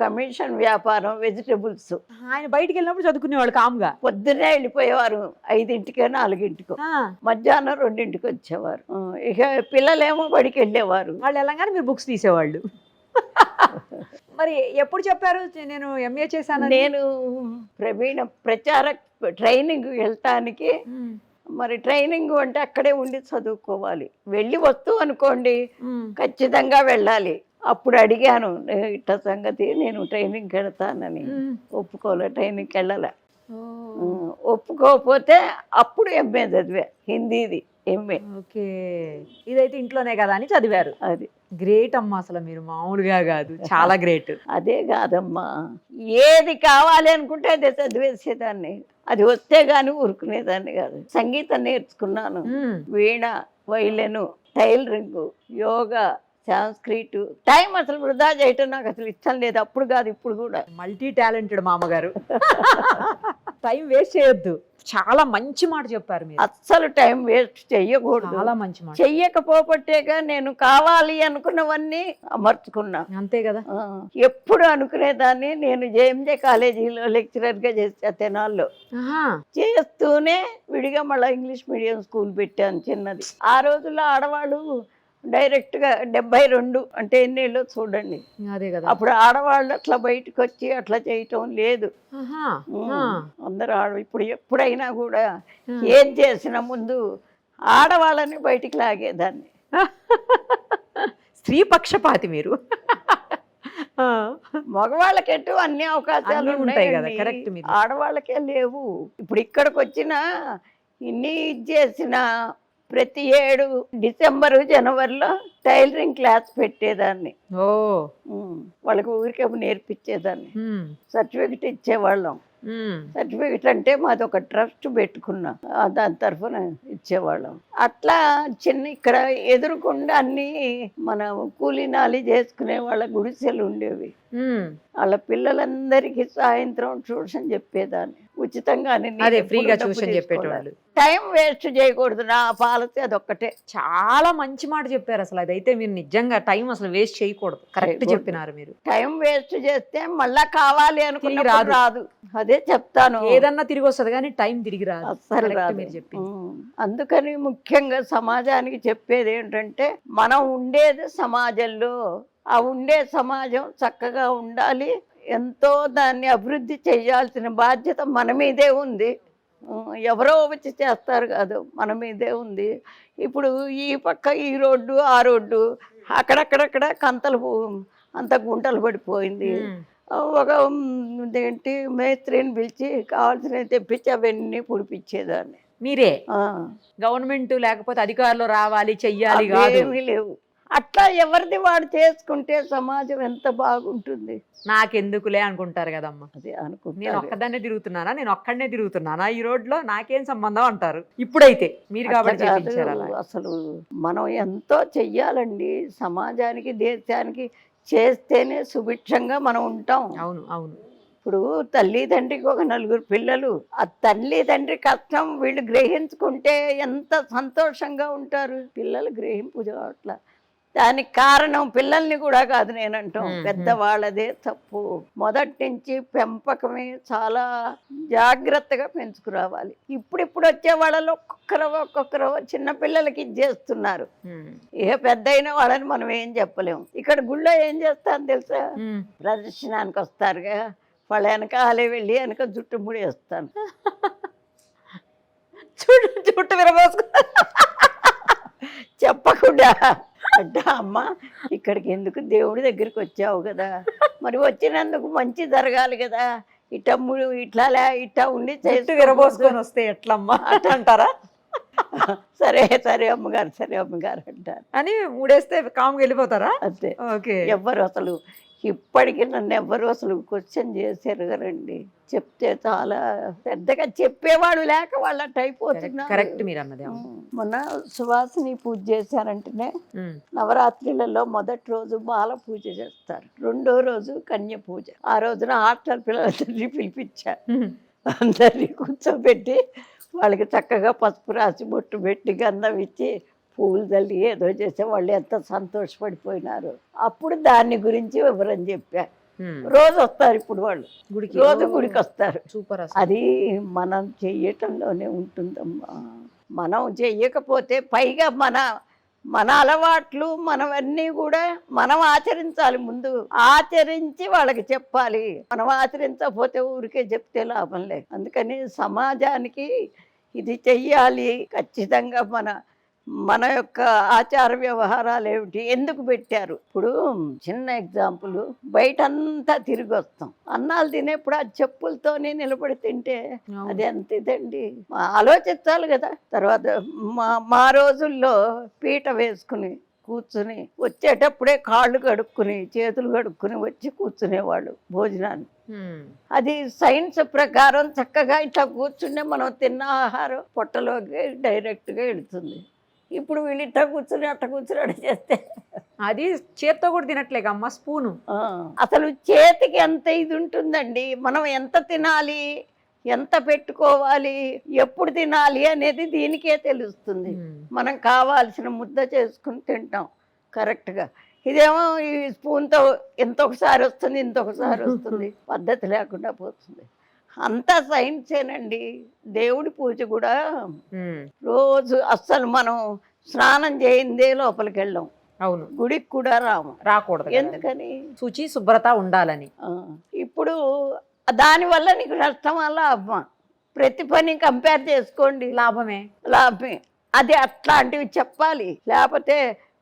కమిషన్ వ్యాపారం, వెజిటబుల్స్. ఆయన బయటికి వెళ్ళినప్పుడు చదువుకునేవాళ్ళు కామ్గా. పొద్దున్నే వెళ్ళిపోయేవారు 5ంటికో 4ంటికో, మధ్యాహ్నం 2ంటికి వచ్చేవారు. ఇక పిల్లలేమో బడికి వెళ్ళేవారు. వాళ్ళు వెళ్ళగానే మీరు బుక్స్ తీసేవాళ్ళు. మరి ఎప్పుడు చెప్పారు నేను ఎంఏ చేశాను? నేను ప్రచార ట్రైనింగ్ వెళ్ళటానికి, మరి ట్రైనింగ్ అంటే అక్కడే ఉండి చదువుకోవాలి. వెళ్ళి వస్తూ అనుకోండి ఖచ్చితంగా వెళ్ళాలి. అప్పుడు అడిగాను ఇట్ట సంగతి, నేను ట్రైనింగ్కి వెళ్తానని. ఒప్పుకోలే, ట్రైనింగ్కి వెళ్ళాల. ఒప్పుకోకపోతే అప్పుడు ఎంఏ చదివా, హిందీది ఎంఏ. ఓకే, ఇదైతే ఇంట్లోనే కదా అని చదివారు. అది గ్రేట్ అమ్మా, అసలు మీరు మామూలుగా కాదు, చాలా గ్రేట్. అదే కాదమ్మా, ఏది కావాలి అనుకుంటే అదే చదివేసేదాన్ని. అది వస్తే గాని ఊరుకునేదాన్ని కాదు. సంగీతం నేర్చుకున్నాను, వీణ, వైలెను, టైలరింగ్, యోగా, సంస్కృత్. టైం అసలు వృధా చేయటం నాకు అసలు ఇష్టం లేదు. అప్పుడు కాదు, ఇప్పుడు కూడా. మల్టీ టాలెంటెడ్ మామగారు. టైం వేస్ట్ చేయొద్దు. చాలా మంచి మాట చెప్పారు మీరు. అస్సలు టైం వేస్ట్ చెయ్యకూడదు. చాలా మంచి మాట. చెయ్యకపోబట్టేగా నేను కావాలి అనుకున్నవన్నీ అమర్చుకున్నా. అంతే కదా. ఎప్పుడు అనుకునేదాన్ని. నేను జేఎంజే కాలేజీలో లెక్చరర్ గా చేసా తెనాల్లో. చేస్తూనే విడిగా మళ్ళీ ఇంగ్లీష్ మీడియం స్కూల్ పెట్టాను, చిన్నది. ఆ రోజుల్లో ఆడవాళ్ళు డైరెక్ట్ గా 72 అంటే ఎన్నేళ్ళో చూడండి. అదే కదా. అప్పుడు ఆడవాళ్ళు అట్లా బయటకు వచ్చి అట్లా చేయటం లేదు. అందరూ ఇప్పుడు ఎప్పుడైనా కూడా ఏం చేసినా ముందు ఆడవాళ్ళని బయటికి లాగేదాన్ని. స్త్రీ పక్షపాతి మీరు. మగవాళ్ళకెట్టు అన్ని అవకాశాలు ఉంటాయి కదా, కరెక్ట్. ఆడవాళ్ళకే లేవు. ఇప్పుడు ఇక్కడికి వచ్చిన ఇన్ని చేసిన ప్రతి ఏడు డిసెంబరు, జనవరిలో టైలరింగ్ క్లాస్ పెట్టేదాన్ని. వాళ్ళకి ఊరికే నేర్పించేదాన్ని. సర్టిఫికెట్ ఇచ్చేవాళ్ళం. సర్టిఫికెట్ అంటే మాది ఒక ట్రస్ట్ పెట్టుకున్నా, దాని తరఫున ఇచ్చేవాళ్ళం. అట్లా చిన్న ఇక్కడ ఎదురుకుండా అన్ని మన కూలీనాలి చేసుకునే వాళ్ళ గుడిసెలు ఉండేవి. వాళ్ళ పిల్లలందరికీ సాయంత్రం ట్యూషన్ చెప్పేదాన్ని ఉచితంగానే. ఫ్రీగా ట్యూషన్ చెప్పేటోళ్ళు. టైం వేస్ట్ చేయకూడదు, నా పాలసీ అదొక్కటే. చాలా మంచి మాట చెప్పారు. అసలు అదైతే మీరు నిజంగా టైం అసలు వేస్ట్ చేయకూడదు. కరెక్ట్ చెప్పినారు మీరు. టైం వేస్ట్ చేస్తే మళ్ళా కావాలి అనుకుని రాదు. అదే చెప్తాను, ఏదన్నా తిరిగి వస్తుంది కానీ టైం తిరిగి రాదు. అసలు రాదు. అందుకని ముఖ్యంగా సమాజానికి చెప్పేది ఏంటంటే, మనం ఉండేది సమాజంలో, ఆ ఉండే సమాజం చక్కగా ఉండాలి. ఎంతో దాన్ని అభివృద్ధి చేయాల్సిన బాధ్యత మన మీదే ఉంది. ఎవరో వచ్చి చేస్తారు కాదు, మన మీదే ఉంది. ఇప్పుడు ఈ పక్క ఈ రోడ్డు, ఆ రోడ్డు, అక్కడక్కడక్కడ కంతలు అంత గుంటలు పడిపోయింది. ఒక ఏంటి మేస్త్రిని పిలిచి కావాల్సినవి తెప్పించి అవన్నీ పుడిపించేదాన్ని. మీరే? గవర్నమెంట్ లేకపోతే అధికారులు రావాలి చెయ్యాలి కాదు, ఏమీ లేవు. అట్లా ఎవరిది వాడు చేసుకుంటే సమాజం ఎంత బాగుంటుంది. నాకెందుకులే అనుకుంటారు కదమ్మా. అదే నేను అనుకుంటా. ఒక్కదాన్నే తిరుగుతున్నానా, నేను ఒక్కడనే తిరుగుతున్నానా ఈ రోడ్లో, నాకేం సంబంధం అంటారు. ఇప్పుడైతే మీరు కాబట్టి చేయించారు అలా. అసలు మనం ఎంతో చెయ్యాలండి సమాజానికి, దేశానికి. చేస్తేనే సుభిక్షంగా మనం ఉంటాం. అవును అవును. ఇప్పుడు తల్లిదండ్రికి ఒక 4 పిల్లలు, ఆ తల్లిదండ్రి కష్టం వీళ్ళు గ్రహించుకుంటే ఎంత సంతోషంగా ఉంటారు. పిల్లలు గ్రహింపు అట్లా. దానికి కారణం పిల్లల్ని కూడా కాదు నేనంటాం, పెద్దవాళ్ళదే తప్పు. మొదటి నుంచి పెంపకమే చాలా జాగ్రత్తగా పెంచుకురావాలి. ఇప్పుడు వచ్చే వాళ్ళలో ఒక్కొక్కరు చిన్న పిల్లలకి ఇచ్చేస్తున్నారు. ఏ పెద్ద అయిన వాళ్ళని మనం ఏం చెప్పలేము. ఇక్కడ గుళ్ళో ఏం చేస్తాను తెలుసా, ప్రదర్శనానికి వస్తారుగా, వాళ్ళ వెనకాలే వెళ్ళి వెనక జుట్టు ముడేస్తాను. చుట్టు విరబోసుకు చెప్పకుండా అంటే అమ్మ ఇక్కడికి ఎందుకు, దేవుడి దగ్గరికి వచ్చావు కదా, మరి వచ్చినందుకు మంచి జరగాలి కదా, ఇట్లా ఉండి చుట్టు విరబోసుకొని వస్తే ఎట్లమ్మా అంటారా? సరే సరే అమ్మగారు అంటారు అని మూడేస్తే కామ్గా వెళ్ళిపోతారా? అంతే. ఓకే. ఎవ్వరు అసలు ఇప్పటికీ నన్ను ఎవ్వరు అసలు క్వశ్చన్ చేశారు కదండి. చెప్తే చాలా పెద్దగా చెప్పేవాడు లేక వాళ్ళ అయిపోతున్నారు. కరెక్ట్ మీరు అన్నది. మొన్న సువాసిని పూజ చేశారంటేనే నవరాత్రులలో మొదటి రోజు బాల పూజ చేస్తారు, రెండో రోజు కన్య పూజ. ఆ రోజున హాస్టల్ పిల్లలందరినీ పిలిపించారు. అందరినీ కూర్చోబెట్టి వాళ్ళకి చక్కగా పసుపు రాసి బొట్టు పెట్టి గంధం ఇచ్చి పూలు తల్లి ఏదో చేసే వాళ్ళు ఎంత సంతోషపడిపోయినారు. అప్పుడు దాని గురించి వివరం చెప్పారు. రోజు వస్తారు ఇప్పుడు వాళ్ళు, రోజు గుడికి వస్తారు. సూపర్. అది మనం చెయ్యటంలోనే ఉంటుందమ్మా. మనం చెయ్యకపోతే పైగా మన అలవాట్లు మనవన్నీ కూడా మనం ఆచరించాలి. ముందు ఆచరించి వాళ్ళకి చెప్పాలి. మనం ఆచరించకపోతే ఊరికే చెప్తే లాభం లేదు. అందుకని సమాజానికి ఇది చెయ్యాలి ఖచ్చితంగా. మన యొక్క ఆచార వ్యవహారాలు ఏమిటి, ఎందుకు పెట్టారు. ఇప్పుడు చిన్న ఎగ్జాంపుల్, బయటంతా తిరిగి వస్తాం, అన్నాలు తినేప్పుడు ఆ చెప్పులతోనే నిలబడి తింటే అది ఎంత ఇదండి. ఆలోచించాలి కదా. తర్వాత మా రోజుల్లో పీట వేసుకుని కూర్చుని వచ్చేటప్పుడే కాళ్ళు కడుక్కుని చేతులు కడుక్కుని వచ్చి కూర్చునేవాళ్ళు భోజనాన్ని. అది సైన్స్ ప్రకారం చక్కగా ఇట్లా కూర్చుంటే మనం తిన్న ఆహారం పొట్టలోకి డైరెక్ట్గా వెళుతుంది. ఇప్పుడు వీళ్ళు ఇట్లా కూర్చుని అట్ట కూర్చుని అట్ట చేస్తే అది చేత్తో కూడా తినట్లేక అమ్మ, స్పూను. అసలు చేతికి ఎంత ఇది ఉంటుందండి. మనం ఎంత తినాలి, ఎంత పెట్టుకోవాలి, ఎప్పుడు తినాలి అనేది దీనికే తెలుస్తుంది. మనం కావాల్సిన ముద్ద చేసుకుని తింటాం కరెక్ట్గా. ఇదేమో ఈ స్పూన్తో ఇంతొకసారి వస్తుంది, ఇంతొకసారి వస్తుంది, పద్ధతి లేకుండా పోతుంది. అంతా సైన్సేనండి. దేవుడి పూజ కూడా రోజు అస్సలు మనం స్నానం చేయిందే లోపలికి వెళ్ళాం. అవును. గుడికి కూడా రాకూడదు. ఎందుకని? శుచి శుభ్రత ఉండాలని. ఇప్పుడు దానివల్ల నీకు నష్టం వల్ల అమ్మ, ప్రతి పని కంపేర్ చేసుకోండి, లాభమే. అది అట్లాంటివి చెప్పాలి. లేకపోతే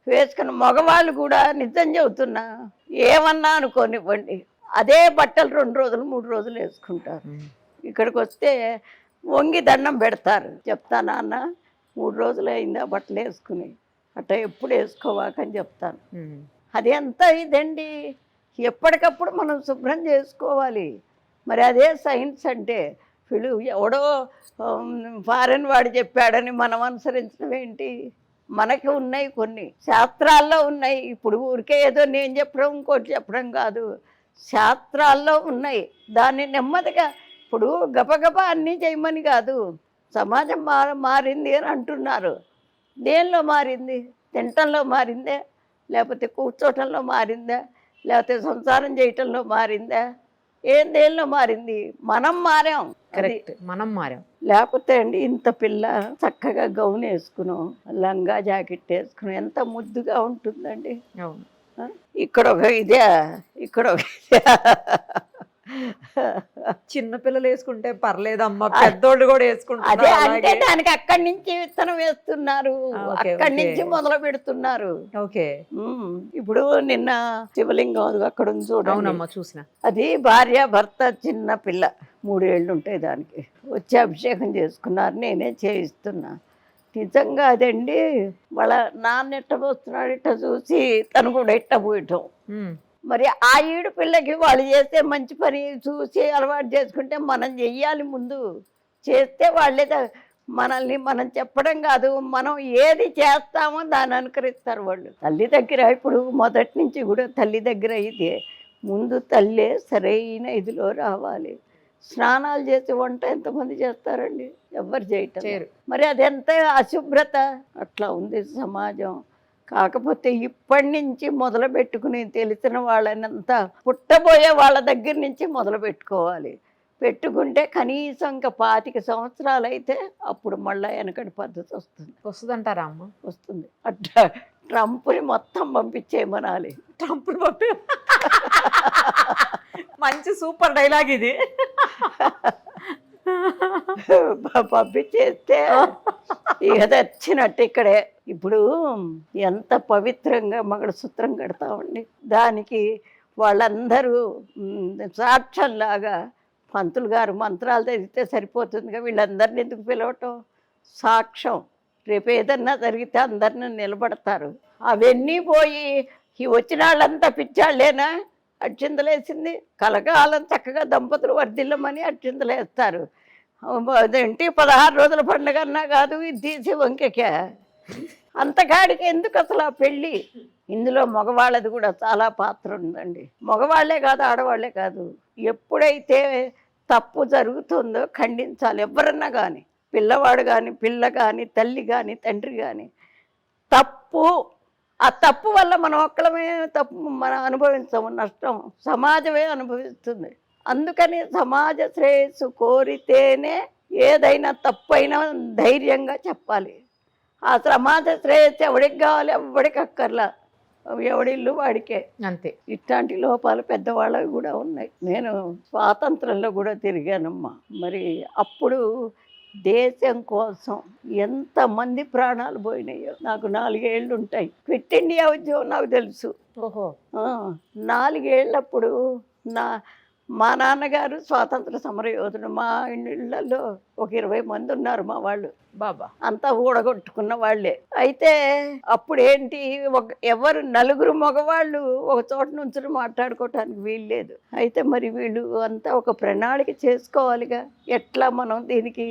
వేసుకున్న మగవాళ్ళు కూడా నిజం చెబుతున్నా, ఏమన్నా అనుకోనివ్వండి, అదే బట్టలు 2 రోజులు 3 రోజులు వేసుకుంటారు. ఇక్కడికి వస్తే వంగి దండం పెడతారు. చెప్తా నాన్న 3 రోజులు అయిందా బట్టలు వేసుకుని, అట్ట ఎప్పుడు వేసుకోవాకని చెప్తాను. అది ఎంత ఇదండి. ఎప్పటికప్పుడు మనం శుభ్రం చేసుకోవాలి. మరి అదే సైన్స్ అంటే. వీళ్ళు ఎవడో ఫారెన్ వాడు చెప్పాడని మనం అనుసరించడం ఏంటి? మనకి ఉన్నాయి కొన్ని శాస్త్రాల్లో ఉన్నాయి. ఇప్పుడు ఊరికే ఏదో నేను చెప్పడం ఇంకోటి చెప్పడం కాదు, శాస్త్రాల్లో ఉన్నాయి. దాన్ని నెమ్మదిగా, ఇప్పుడు గబగబా అన్నీ చేయమని కాదు. సమాజం మారింది అని అంటున్నారు. దేనిలో మారింది? తినటంలో మారిందా, లేకపోతే కూర్చోటంలో మారిందా, లేకపోతే సంసారం చేయటంలో మారిందా? దేనిలో మారింది? మనం మారాం. కరెక్ట్, మనం మారాం. లేకపోతే అండి ఇంత పిల్ల చక్కగా గౌన్ వేసుకున్నాం, లంగా జాకెట్ వేసుకున్నాం, ఎంత ముద్దుగా ఉంటుందండి. అవును. ఇక్కడ ఒక ఇదే, ఇక్కడ ఒక చిన్న పిల్లలు వేసుకుంటే పర్లేదమ్మా, పెద్దోళ్ళు కూడా వేసుకుంటారు. అదే అంటే దానికి అక్కడి నుంచి విత్తనం వేస్తున్నారు, అక్కడి నుంచి మొదలు పెడుతున్నారు. ఓకే. ఇప్పుడు నిన్న శివలింగం అక్కడ ఉంది చూడండి, చూసిన. అది భార్య భర్త, చిన్న పిల్ల 3 ఏళ్ళు ఉంటాయి దానికి, వచ్చి అభిషేకం చేసుకున్నారు. నేనే చేయిస్తున్నా. నిజంగా అదండి. వాళ్ళ నాన్న ఎట్ట పోస్తున్నాడు ఇట్ట చూసి తను కూడా ఇట్ట పోయటం. మరి ఆ ఈడు పిల్లకి వాళ్ళు చేస్తే మంచి పని చూసి అలవాటు చేసుకుంటే మనం చెయ్యాలి ముందు. చేస్తే వాళ్ళే మనల్ని మనం చెప్పడం కాదు, మనం ఏది చేస్తామో దాన్ని అనుకరిస్తారు వాళ్ళు. తల్లి దగ్గర ఇప్పుడు మొదటి నుంచి కూడా తల్లి దగ్గర అయితే ముందు తల్లే సరైన ఇదిలో రావాలి. స్నానాలు చేసి వంట ఎంతమంది చేస్తారండి? ఎవరు చేయటం. మరి అదెంత అశుభ్రత. అట్లా ఉంది సమాజం. కాకపోతే ఇప్పటి నుంచి మొదలు పెట్టుకుని తెలిసిన వాళ్ళనంతా పుట్టబోయే వాళ్ళ దగ్గర నుంచి మొదలు పెట్టుకోవాలి. పెట్టుకుంటే కనీసం ఇంకా 25 సంవత్సరాలు అయితే అప్పుడు మళ్ళీ వెనకటి పద్ధతి వస్తుందంటారా అమ్మ? వస్తుంది. అట్లా ట్రంప్ని మొత్తం పంపించేయమనాలి. ట్రంప్ని మంచి సూపర్ డైలాగ్ ఇది. పంపించేస్తే ఇక వచ్చినట్టు ఇక్కడే. ఇప్పుడు ఎంత పవిత్రంగా మంగళసూత్రం కడతామండి. దానికి వాళ్ళందరూ సాక్ష్యంలాగా పంతులు గారు మంత్రాలు చదివితే సరిపోతుందిగా, వీళ్ళందరినీ ఎందుకు పిలవటం? సాక్ష్యం. రేపు ఏదన్నా జరిగితే అందరిని నిలబడతారు. అవన్నీ పోయి ఈ వచ్చిన వాళ్ళంతా పిచ్చాళ్ళేనా అక్షింతలేసింది? కలకాలం చక్కగా దంపతులు వర్ధిల్లమని అక్షింతలేస్తారు. అదేంటి 16 రోజుల పండుగ అన్నా కాదు, ఇది తీసి వంకెకే. అంతకాడికి ఎందుకు అసలు ఆ పెళ్ళి? ఇందులో మగవాళ్ళది కూడా చాలా పాత్ర ఉందండి. మగవాళ్లే కాదు, ఆడవాళ్లే కాదు. ఎప్పుడైతే తప్పు జరుగుతుందో ఖండించాలి. ఎవరన్నా కానీ, పిల్లవాడు కానీ, పిల్ల కానీ, తల్లి కానీ, తండ్రి కానీ. తప్పు, ఆ తప్పు వల్ల మనం ఒక్కలమే తప్పు మనం అనుభవించము, నష్టం సమాజమే అనుభవిస్తుంది. అందుకని సమాజ శ్రేయస్సు కోరితేనే ఏదైనా తప్పైనా ధైర్యంగా చెప్పాలి. ఆ సమాజ శ్రేయస్సు ఎవడికి కావాలి? ఎవడికి అక్కర్లా, ఎవడిల్లు వాడికే. అంతే. ఇట్లాంటి లోపాలు పెద్దవాళ్ళవి కూడా ఉన్నాయి. నేను స్వాతంత్రంలో కూడా తిరిగానమ్మా. మరి అప్పుడు దేశం కోసం ఎంతమంది ప్రాణాలు పోయినాయో. నాకు 4 ఏళ్ళు ఉంటాయి. క్విట్ ఇండియా ఉద్యోగం నాకు తెలుసు. ఓహో. 4 ఏళ్ళప్పుడు మా నాన్నగారు స్వాతంత్ర సమరయోధుడు. మా ఇళ్ళల్లో ఒక 20 మంది ఉన్నారు మా వాళ్ళు. బాబా అంతా ఊడగొట్టుకున్న వాళ్ళే. అయితే అప్పుడు ఏంటి, ఎవరు 4 మగవాళ్ళు ఒక చోట నుంచి మాట్లాడుకోవటానికి వీలు లేదు. అయితే మరి వీళ్ళు అంతా ఒక ప్రణాళిక చేసుకోవాలిగా, ఎట్లా మనం దీనికి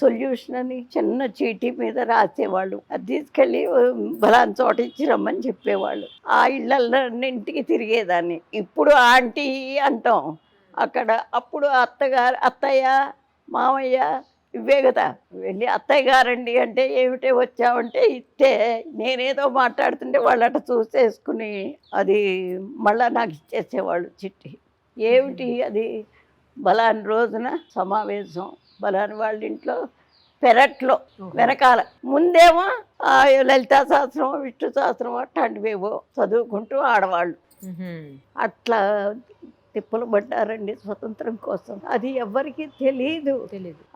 సొల్యూషన్ అని చిన్న చీటీ మీద రాసేవాళ్ళు. అది తీసుకెళ్ళి బలాన్ చోట ఇచ్చి రమ్మని చెప్పేవాళ్ళు. ఆ ఇళ్ళన్నింటికి తిరిగేదాన్ని. ఇప్పుడు ఆంటీ అంటాం అక్కడ. అప్పుడు అత్తయ్య మామయ్య ఇవే కదా. వెళ్ళి అత్తయ్య గారండి అంటే ఏమిటే వచ్చావంటే ఇస్తే నేనేదో మాట్లాడుతుంటే వాళ్ళు అట్లా చూసేసుకుని అది మళ్ళా నాకు ఇచ్చేసేవాళ్ళు చిట్టి. ఏమిటి అది? బలాని రోజున సమావేశం, బలాని వాళ్ళ ఇంట్లో పెరట్లో వెనకాల. ముందేమో లలితా శాస్త్రం, విష్ణు శాస్త్రం అట్లాంటివేవో చదువుకుంటూ ఆడవాళ్ళు అట్లా తిప్పలు పడ్డారండి స్వతంత్రం కోసం. అది ఎవరికి తెలీదు.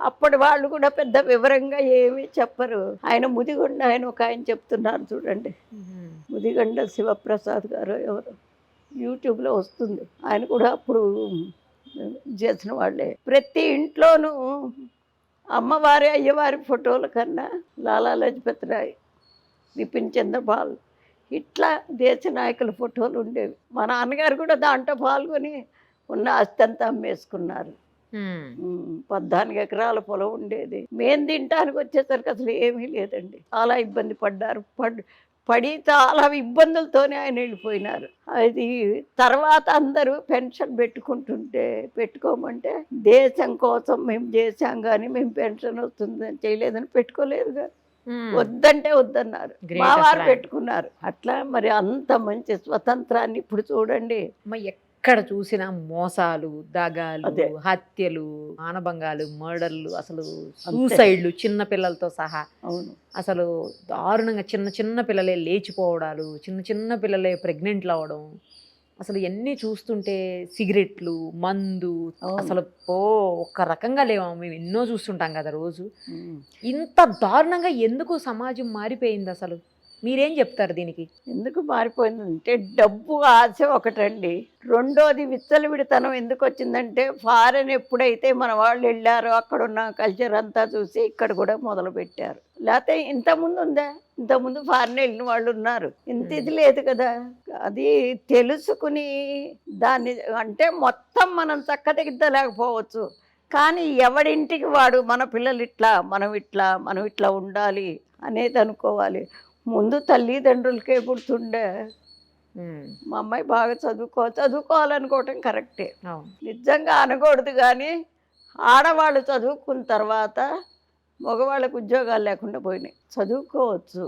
అప్పటి వాళ్ళు కూడా పెద్ద వివరంగా ఏమీ చెప్పరు. ఆయన ముదిగొండ ఆయన ఒక ఆయన చెప్తున్నారు చూడండి, ముదిగొండ శివప్రసాద్ గారు ఎవరు, యూట్యూబ్లో వస్తుంది. ఆయన కూడా అప్పుడు చేసిన వాళ్ళే. ప్రతి ఇంట్లోనూ అమ్మవారి అయ్యవారి ఫోటోల కన్నా లాలా లజపతి రాయ్, బిపిన్ చంద్రపాల్ ఇట్లా దేశ నాయకుల ఫోటోలు ఉండేవి. మా నాన్నగారు కూడా దాంట్లో పాల్గొని ఉన్న ఆస్తి అంతా అమ్మేసుకున్నారు. 14 ఎకరాల పొలం ఉండేది. మేము తినటానికి వచ్చేసరికి అసలు ఏమీ లేదండి. చాలా ఇబ్బంది పడ్డారు. పడి చాలా ఇబ్బందులతోనే ఆయన వెళ్ళిపోయినారు. అది తర్వాత అందరూ పెన్షన్ పెట్టుకోమంటే దేశం కోసం మేము చేశాం కానీ మేము పెన్షన్ వస్తుందని చేయలేదని పెట్టుకోలేదుగా. వద్దంటే వద్దన్నారు. మా వారు పెట్టుకున్నారు. అట్లా మరి అంత మంచి స్వతంత్రాన్ని ఇప్పుడు చూడండి. ఎక్కడ చూసినా మోసాలు, దగాలు, హత్యలు, మానభంగాలు, మర్డర్లు, అసలు సూసైడ్లు చిన్న పిల్లలతో సహా. అవును, అసలు దారుణంగా చిన్న చిన్న పిల్లలే లేచిపోవడాలు, చిన్న చిన్న పిల్లలే ప్రెగ్నెంట్లు అవ్వడం. అసలు ఎన్ని చూస్తుంటే సిగరెట్లు, మందు, అసలు ఒక్క రకంగా లేవా? మేము ఎన్నో చూస్తుంటాం కదా రోజు. ఇంత దారుణంగా ఎందుకు సమాజం మారిపోయింది అసలు? మీరేం చెప్తారు దీనికి? ఎందుకు మారిపోయిందంటే డబ్బు ఆశ ఒకటండి. రెండోది విచ్చలవిడితనం ఎందుకు వచ్చిందంటే ఫారెన్ ఎప్పుడైతే మన వాళ్ళు వెళ్ళారో అక్కడున్న కల్చర్ అంతా చూసి ఇక్కడ కూడా మొదలు పెట్టారు. లేకపోతే ఇంతకుముందు ఉందా? ఇంతకుముందు ఫారెన్ వెళ్ళిన వాళ్ళు ఉన్నారు. ఇంత ఇది లేదు కదా. అది తెలుసుకుని దాన్ని అంటే మొత్తం మనం చక్కదిద్దలేకపోవచ్చు, కానీ ఎవడింటికి వాడు మన పిల్లలు ఇట్లా మనం ఇట్లా ఉండాలి అనేది అనుకోవాలి. ముందు తల్లిదండ్రులకే గుర్తుండే మా అమ్మాయి బాగా చదువుకోవాలనుకోవటం కరెక్టే, నిజంగా అనకూడదు. కానీ ఆడవాళ్ళు చదువుకున్న తర్వాత మగవాళ్ళకు ఉద్యోగాలు లేకుండా పోయినాయి. చదువుకోవచ్చు,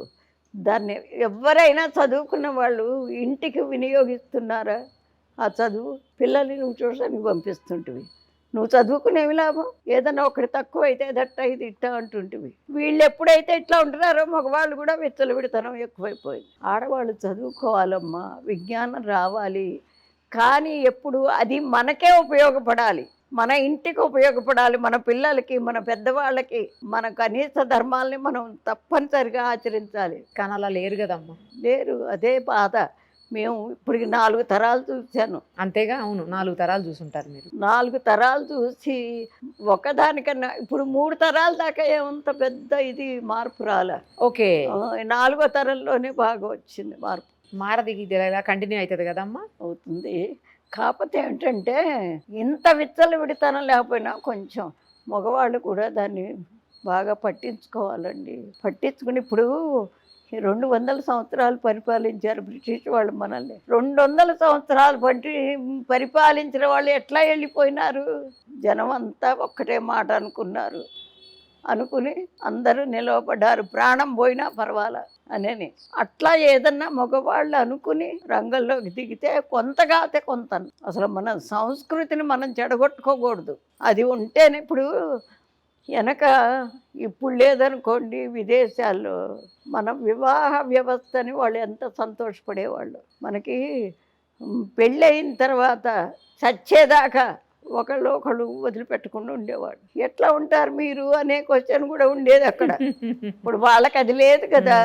దాన్ని ఎవరైనా చదువుకున్న వాళ్ళు ఇంటికి వినియోగిస్తున్నారా? ఆ చదువు పిల్లల్ని నువ్వు ట్యూషన్కి పంపిస్తుంటివి, నువ్వు చదువుకునేవి లాభం. ఏదన్నా ఒకటి తక్కువ అయితే దట్ట ఇది ఇట్ట అంటుంటివి. వీళ్ళు ఎప్పుడైతే ఇట్లా ఉంటున్నారో మగవాళ్ళు కూడా విచ్చలవిడితనం ఎక్కువైపోయింది. ఆడవాళ్ళు చదువుకోవాలమ్మా, విజ్ఞానం రావాలి, కానీ ఎప్పుడు అది మనకే ఉపయోగపడాలి, మన ఇంటికి ఉపయోగపడాలి, మన పిల్లలకి, మన పెద్దవాళ్ళకి, మన కనీస ధర్మాలని మనం తప్పనిసరిగా ఆచరించాలి. కానీ అలా లేరు కదమ్మా. లేరు, అదే బాధ. మేము ఇప్పటికి 4 తరాలు చూశాను. అంతేగా? అవును, 4 తరాలు చూసుంటారు మీరు. 4 తరాలు చూసి ఒకదానికన్నా ఇప్పుడు 3 తరాల దాకా ఏమంత పెద్ద ఇది మార్పు రాలే. ఓకే, 4వ తరంలోనే బాగా వచ్చింది మార్పు. మారది, ఇది ఇలా కంటిన్యూ అవుతుంది కదమ్మా. అవుతుంది. కాకపోతే ఏంటంటే ఇంత విచ్చలవిడితనం లేకపోయినా కొంచెం మగవాళ్ళు కూడా దాన్ని బాగా పట్టించుకోవాలండి. పట్టించుకుని ఇప్పుడు 200 సంవత్సరాలు పరిపాలించారు బ్రిటిష్ వాళ్ళు మనల్ని. 200 సంవత్సరాలు పరిపాలించిన వాళ్ళు ఎట్లా వెళ్ళిపోయినారు? జనం అంతా ఒక్కటే మాట అనుకుని అందరూ నిలవబడ్డారు. ప్రాణం పోయినా పర్వాలా అనేని. అట్లా ఏదన్నా మగవాళ్ళు అనుకుని రంగంలోకి దిగితే కొంతగాతే కొంత. అసలు మన సంస్కృతిని మనం చెడగొట్టుకోకూడదు. అది ఉంటేనే ఇప్పుడు వెనక ఇప్పుడు లేదనుకోండి, విదేశాల్లో మన వివాహ వ్యవస్థని వాళ్ళు ఎంత సంతోషపడేవాళ్ళు. మనకి పెళ్ళయిన తర్వాత చచ్చేదాకా ఒకళ్ళు వదిలిపెట్టకుండా ఉండేవాడు. ఎట్లా ఉంటారు మీరు అనే క్వశ్చన్ కూడా ఉండేది అక్కడ. ఇప్పుడు వాళ్ళకి అది లేదు కదా.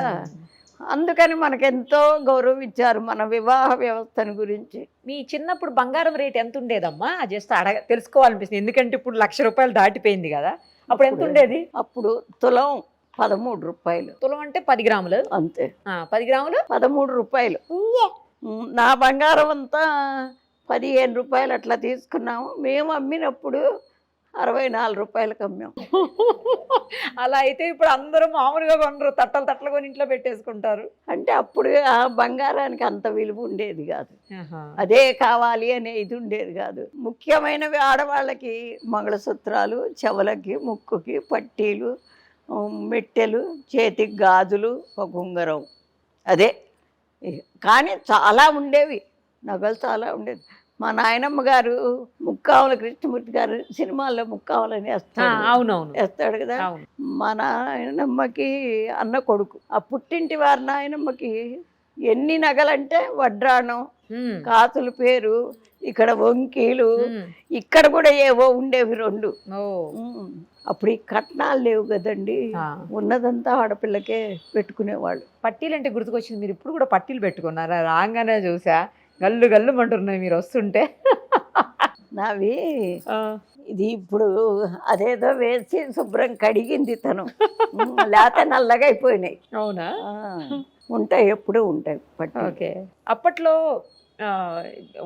అందుకని మనకెంతో గౌరవం ఇచ్చారు మన వివాహ వ్యవస్థను గురించి. మీ చిన్నప్పుడు బంగారం రేట్ ఎంత ఉండేదమ్మా? జస్ట్ తెలుసుకోవాలనిపిస్తుంది, ఎందుకంటే ఇప్పుడు ₹1,00,000 దాటిపోయింది కదా. అప్పుడు ఎంత ఉండేది? అప్పుడు తులం 13 రూపాయలు. తులం అంటే 10 గ్రాములు అంతే. 10 గ్రాములు 13 రూపాయలు. నా బంగారం అంతా 15 రూపాయలు అట్లా తీసుకున్నాము. మేము అమ్మినప్పుడు 64 రూపాయలకు అమ్మాం. అలా అయితే ఇప్పుడు అందరూ మామూలుగా కొనరు, తట్టలు కొని ఇంట్లో పెట్టేసుకుంటారు. అంటే అప్పుడు ఆ బంగారానికి అంత విలువ ఉండేది కాదు, అదే కావాలి అనే ఇది ఉండేది కాదు. ముఖ్యమైనవి ఆడవాళ్ళకి మంగళసూత్రాలు, చెవులకి ముక్కుకి పట్టీలు, మెట్టెలు, చేతికి గాజులు, ఒక ఉంగరం, అదే. కానీ చాలా ఉండేవి, నగలు చాలా ఉండేది. మా నాయనమ్మ గారు ముక్కావుల కృష్ణమూర్తి గారు సినిమాల్లో ముక్కావులని వేస్తాడు కదా. మా నాయనమ్మకి అన్న కొడుకు. ఆ పుట్టింటి వారి నాయనమ్మకి ఎన్ని నగలంటే వడ్రాణం, కాసుల పేరు, ఇక్కడ వంకీలు, ఇక్కడ కూడా ఏవో ఉండేవి 2. అప్పుడు ఈ కట్నాలు లేవు కదండి, ఉన్నదంతా ఆడపిల్లకే పెట్టుకునేవాళ్ళు. పట్టీలు అంటే గుర్తుకొచ్చింది, మీరు ఇప్పుడు కూడా పట్టీలు పెట్టుకున్నారా? రాగానే చూసా గల్లు మంటున్నాయి మీరు వస్తుంటే. నావి ఇది ఇప్పుడు అదేదో వేసి శుభ్రం కడిగింది తను, లేత నల్లగా అయిపోయినాయి. అవునా? ఉంటాయి, ఎప్పుడు ఉంటాయి పట్టు. ఓకే. అప్పట్లో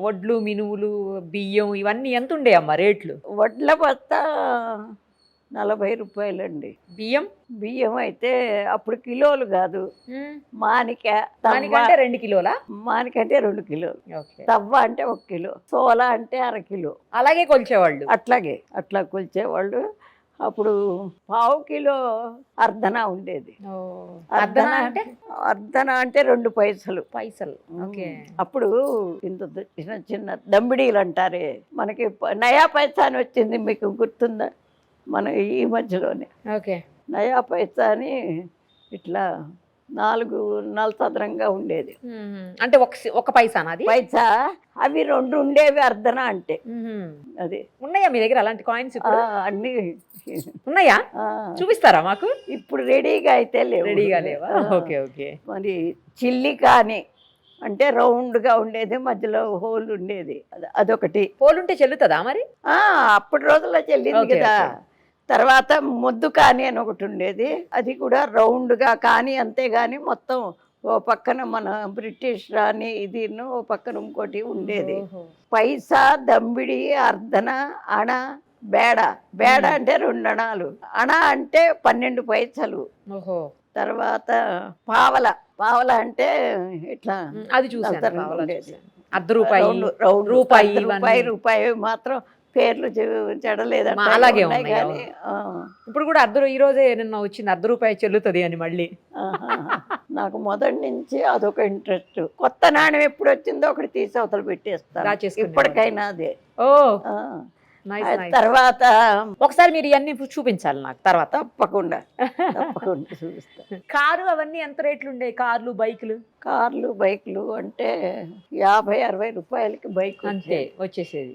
వడ్లు, మినువులు, బియ్యం ఇవన్నీ ఎంత ఉండే అమ్మా రేట్లు? వడ్ల బస్తా 40 రూపాయలండి. బియ్యం అయితే అప్పుడు కిలోలు కాదు, మానిక అంటే 2 కిలోలా? మానిక అంటే 2 కిలోలు, తవ్వ అంటే 1 కిలో, సోల అంటే 1/2 కిలో. అలాగే కొలిచేవాళ్ళు? అట్లా కొలిచేవాళ్ళు. అప్పుడు పావు కిలో అర్ధన ఉండేది. అర్ధన అంటే 2 పైసలు. అప్పుడు ఇంత చిన్న దంబిడీలు అంటారే, మనకి నయా పైసా అని వచ్చింది, మీకు గుర్తుందా? మన ఈ మధ్యలోనే నయా పైసా అని ఇట్లా 4 నలసదరంగా ఉండేది. అంటే ఒక పైసానా అది? పైసా అవి 2 ఉండేవి అర్ధన అంటే. అది ఉన్నాయా మీ దగ్గర అలాంటి కాయిన్స్? అన్ని ఉన్నాయా? చూపిస్తారా మాకు? ఇప్పుడు రెడీగా అయితే లేవు. రెడీగా లేవా? Okay okay. మరి చిల్లి కానీ అంటే రౌండ్గా ఉండేది, మధ్యలో హోల్ ఉండేది, అదొకటి. హోల్ ఉంటే చెల్లుతుందా మరి? అప్పటి రోజుల్లో చెల్లింది కదా. తర్వాత ముద్దు కానీ అని ఒకటి ఉండేది, అది కూడా రౌండ్గా కానీ, అంతేగాని మొత్తం ఓ పక్కన మన బ్రిటిష్ రాణి ఇది, ఓ పక్కన ఇంకోటి ఉండేది. పైసా, దంబిడి, అర్ధన, అణ, బేడ. బేడ అంటే 2 అణాలు, అణ అంటే 12 పైసలు. తర్వాత పావల. పావల అంటే ఇట్లా అది చూసాను. రూపాయి మాత్రం పేర్లు చెడలేదంట. అలాగే ఉన్నాయి. ఇప్పుడు కూడా ఈ రోజే నిన్న వచ్చింది ₹1 చెల్లుతుంది అని మళ్ళీ. నాకు మొదటి నుంచి అదొక ఇంట్రెస్ట్. కొత్త నాణ్యం ఎప్పుడు వచ్చిందో ఒకటి తీసి అవతల పెట్టేస్తాను ఇప్పటికైనా అదే. తర్వాత ఒకసారి మీరు ఇవన్నీ చూపించాలి నాకు తర్వాత. తప్పకుండా చూపిస్తా. కారు అవన్నీ ఎంత రేట్లు ఉండే? కార్లు, బైకులు? కార్లు, బైకులు అంటే 50-60 రూపాయలకి బైక్ అంతే వచ్చేసేది.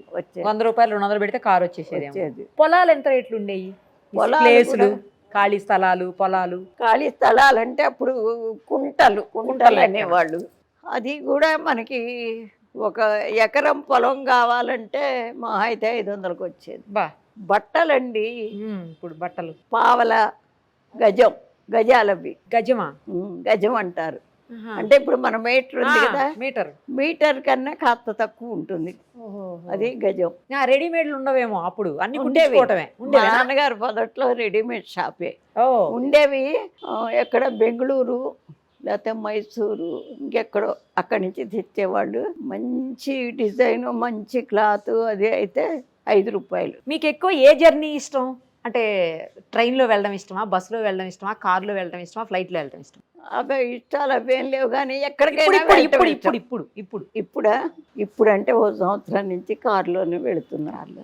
₹100 200 పెడితే కారు వచ్చేసేది. పొలాలు ఎంత రేట్లు ఉండేవి? ప్లేసులు, ఖాళీ స్థలాలు, పొలాలు. ఖాళీ స్థలాలు అంటే అప్పుడు కుంటలు అనేవాళ్ళు. అది కూడా మనకి 1 ఎకరం పొలం కావాలంటే మా అయితే 500కి వచ్చేది. బట్టలండి ఇప్పుడు బట్టలు పావల, గజాలవి. గజం అంటారు. అంటే ఇప్పుడు మన మీటర్ ఉంది కదా, మీటర్ కన్నా కాస్త తక్కువ ఉంటుంది, అది గజం. రెడీమేడ్లు ఉండవేమో అప్పుడు? అన్ని ఉండేవి. నాన్నగారు మొదట్లో రెడీమేడ్ షాపే ఉండేవి. ఎక్కడ బెంగళూరు లేకపోతే మైసూరు, ఇంకెక్కడో అక్కడి నుంచి తెచ్చేవాళ్ళు. మంచి డిజైన్, మంచి క్లాత్, అది అయితే ₹5. మీకు ఎక్కువ ఏ జర్నీ ఇష్టం? అంటే ట్రైన్లో వెళ్ళడం ఇష్టమా, బస్సులో వెళ్ళడం ఇష్టమా, కార్లో వెళ్ళడం ఇష్టమా, ఫ్లైట్లో వెళ్ళడం ఇష్టమా? అవే ఇష్టాలు అవేం లేవు, కానీ ఎక్కడికైనా ఇప్పుడు అంటే 1 సంవత్సరం నుంచి కారులోనే వెళుతున్నారు.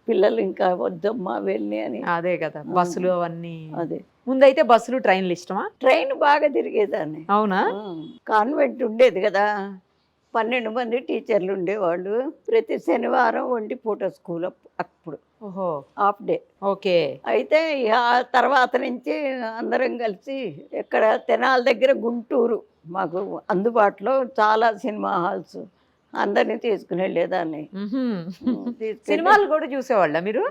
పిల్లలు ఇంకా వద్దమ్మా వెళ్ళి అని. అదే కదా, బస్సులు అవన్నీ. అదే ముందైతే బస్సులు, ట్రైన్లు ఇష్టమా? ట్రైన్ బాగా తిరిగేదాన్ని. అవునా? కాన్వెంట్ ఉండేది కదా, 12 మంది టీచర్లు ఉండేవాళ్ళు. ప్రతి శనివారం 1 పూట స్కూల్ అప్పుడు. Half day. ఓకే. అయితే తర్వాత నుంచి అందరం కలిసి ఎక్కడ తెనాల దగ్గర గుంటూరు మాకు అందుబాటులో చాలా సినిమా హాల్స్, అందరినీ తీసుకుని వెళ్ళేదాన్ని. సినిమాలు కూడా చూసేవాళ్ళ మీరు?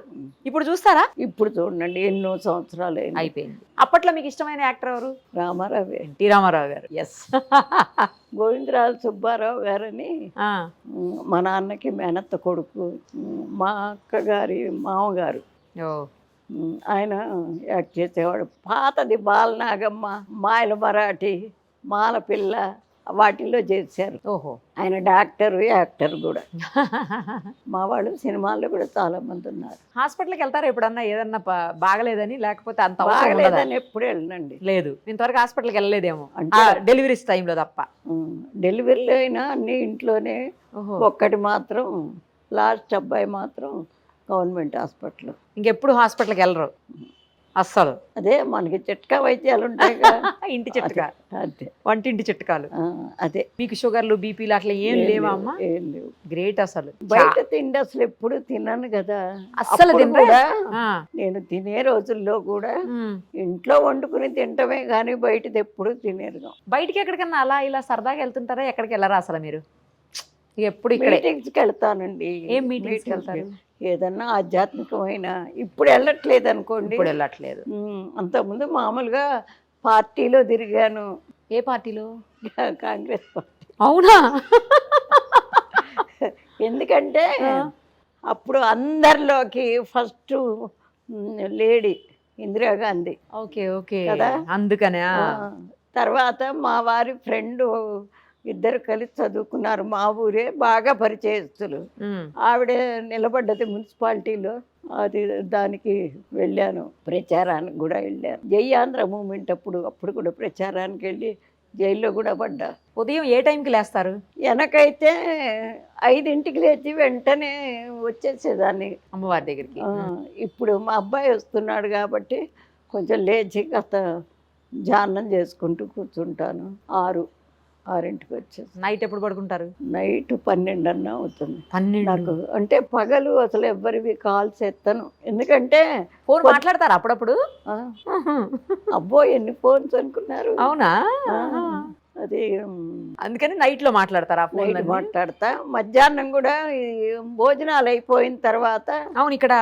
ఇప్పుడు చూస్తారా? ఇప్పుడు చూడండి, ఎన్నో సంవత్సరాలు అయిపోయింది. అప్పట్లో మీకు ఇష్టమైన యాక్టర్ ఎవరు? రామారావు. ఎన్టీ రామారావు గారు. ఎస్. గోవిందరాజు సుబ్బారావు గారని మా నాన్నకి మేనత్త కొడుకు, మా అక్కగారి మామగారు. ఆయన యాక్ట్ చేసేవాడు. పాతది బాలనాగమ్మ, మాయల మరాఠీ, మాలపిల్ల, వాటిల్లో చేశారు. ఆయన డాక్టర్, యాక్టర్ కూడా. మా వాళ్ళు సినిమాల్లో కూడా చాలా మంది ఉన్నారు. హాస్పిటల్కి వెళ్తారా ఎప్పుడన్నా? ఏదన్నా బాగలేదని, లేకపోతే అంత బాగలేదని ఎప్పుడు వెళ్ళండి. లేదు, ఇంతవరకు హాస్పిటల్కి వెళ్ళలేదేమో, అంటే డెలివరీస్ టైంలో తప్ప. డెలివరీలో అయినా అన్ని ఇంట్లోనే. ఒక్కటి మాత్రం లాస్ట్ అబ్బాయి మాత్రం గవర్నమెంట్ హాస్పిటల్. ఇంకెప్పుడు హాస్పిటల్కి వెళ్ళరు అస్సలు? అదే మనకి చిట్కా వైద్యాలు ఉంటాయి, ఇంటి చిట్కా. అదే వంటింటి చిట్కాలు. అదే. మీకు షుగర్లు, బీపీలు అట్లా ఏం లేవా అమ్మ? ఏం లేవు. గ్రేట్. అసలు బయట తిండి అసలు ఎప్పుడు తిన్నాను కదా, అస్సలు కూడా నేను తినే రోజుల్లో కూడా ఇంట్లో వండుకుని తింటమే కానీ బయటది ఎప్పుడు తినేరు. బయటికి ఎక్కడికన్నా అలా ఇలా సరదాగా వెళ్తుంటారా? ఎక్కడికి వెళ్ళరా అసలు మీరు? ఎప్పుడు ఇక్కడ మీటింగ్స్కి వెళ్తానండి. ఏం మీటింగ్స్కి వెళ్తారు? ఏదన్నా ఆధ్యాత్మికమైన. ఇప్పుడు వెళ్ళట్లేదు అనుకోండి. ఇప్పుడు వెళ్ళట్లేదు. అంతకుముందు మామూలుగా పార్టీలో తిరిగాను. ఏ పార్టీలో? కాంగ్రెస్ పార్టీ. అవునా? ఎందుకంటే అప్పుడు అందరిలోకి first lady Indira Gandhi. Okay okay కదా, అందుకనే. తర్వాత మా వారి ఫ్రెండ్ ఇద్దరు కలిసి చదువుకున్నారు, మా ఊరే, బాగా పరిచయస్తులు. ఆవిడ నిలబడ్డది మున్సిపాలిటీలో, అది దానికి వెళ్ళాను. ప్రచారానికి కూడా వెళ్ళాను. జై ఆంధ్ర మూమెంట్ అప్పుడు కూడా ప్రచారానికి వెళ్ళి జైల్లో కూడా పడ్డా. ఉదయం ఏ టైంకి లేస్తారు? వెనకైతే 5ంటికి లేచి వెంటనే వచ్చేసేదాన్ని అమ్మవారి దగ్గరికి. ఇప్పుడు మా అబ్బాయి వస్తున్నాడు కాబట్టి కొంచెం లేచి కాస్త ధ్యానం చేసుకుంటూ కూర్చుంటాను. 6కి వచ్చేసి నైట్ ఎప్పుడు పడుకుంటారు? నైట్ 12 అన్నా అవుతుంది 12. నాకు. అంటే పగలు అసలు ఎవ్వరివి కాల్స్ ఎత్తను, ఎందుకంటే ఫోన్ మాట్లాడతారు అప్పుడప్పుడు? ఆ, అబ్బో ఎన్ని ఫోన్స్ అనుకున్నారు. అవునా? అది అందుకని నైట్ లో మాట్లాడతారా? నైట్ మాట్లాడతా. మధ్యాహ్నం కూడా ఈ భోజనాలు అయిపోయిన తర్వాత. అవును, ఇక్కడ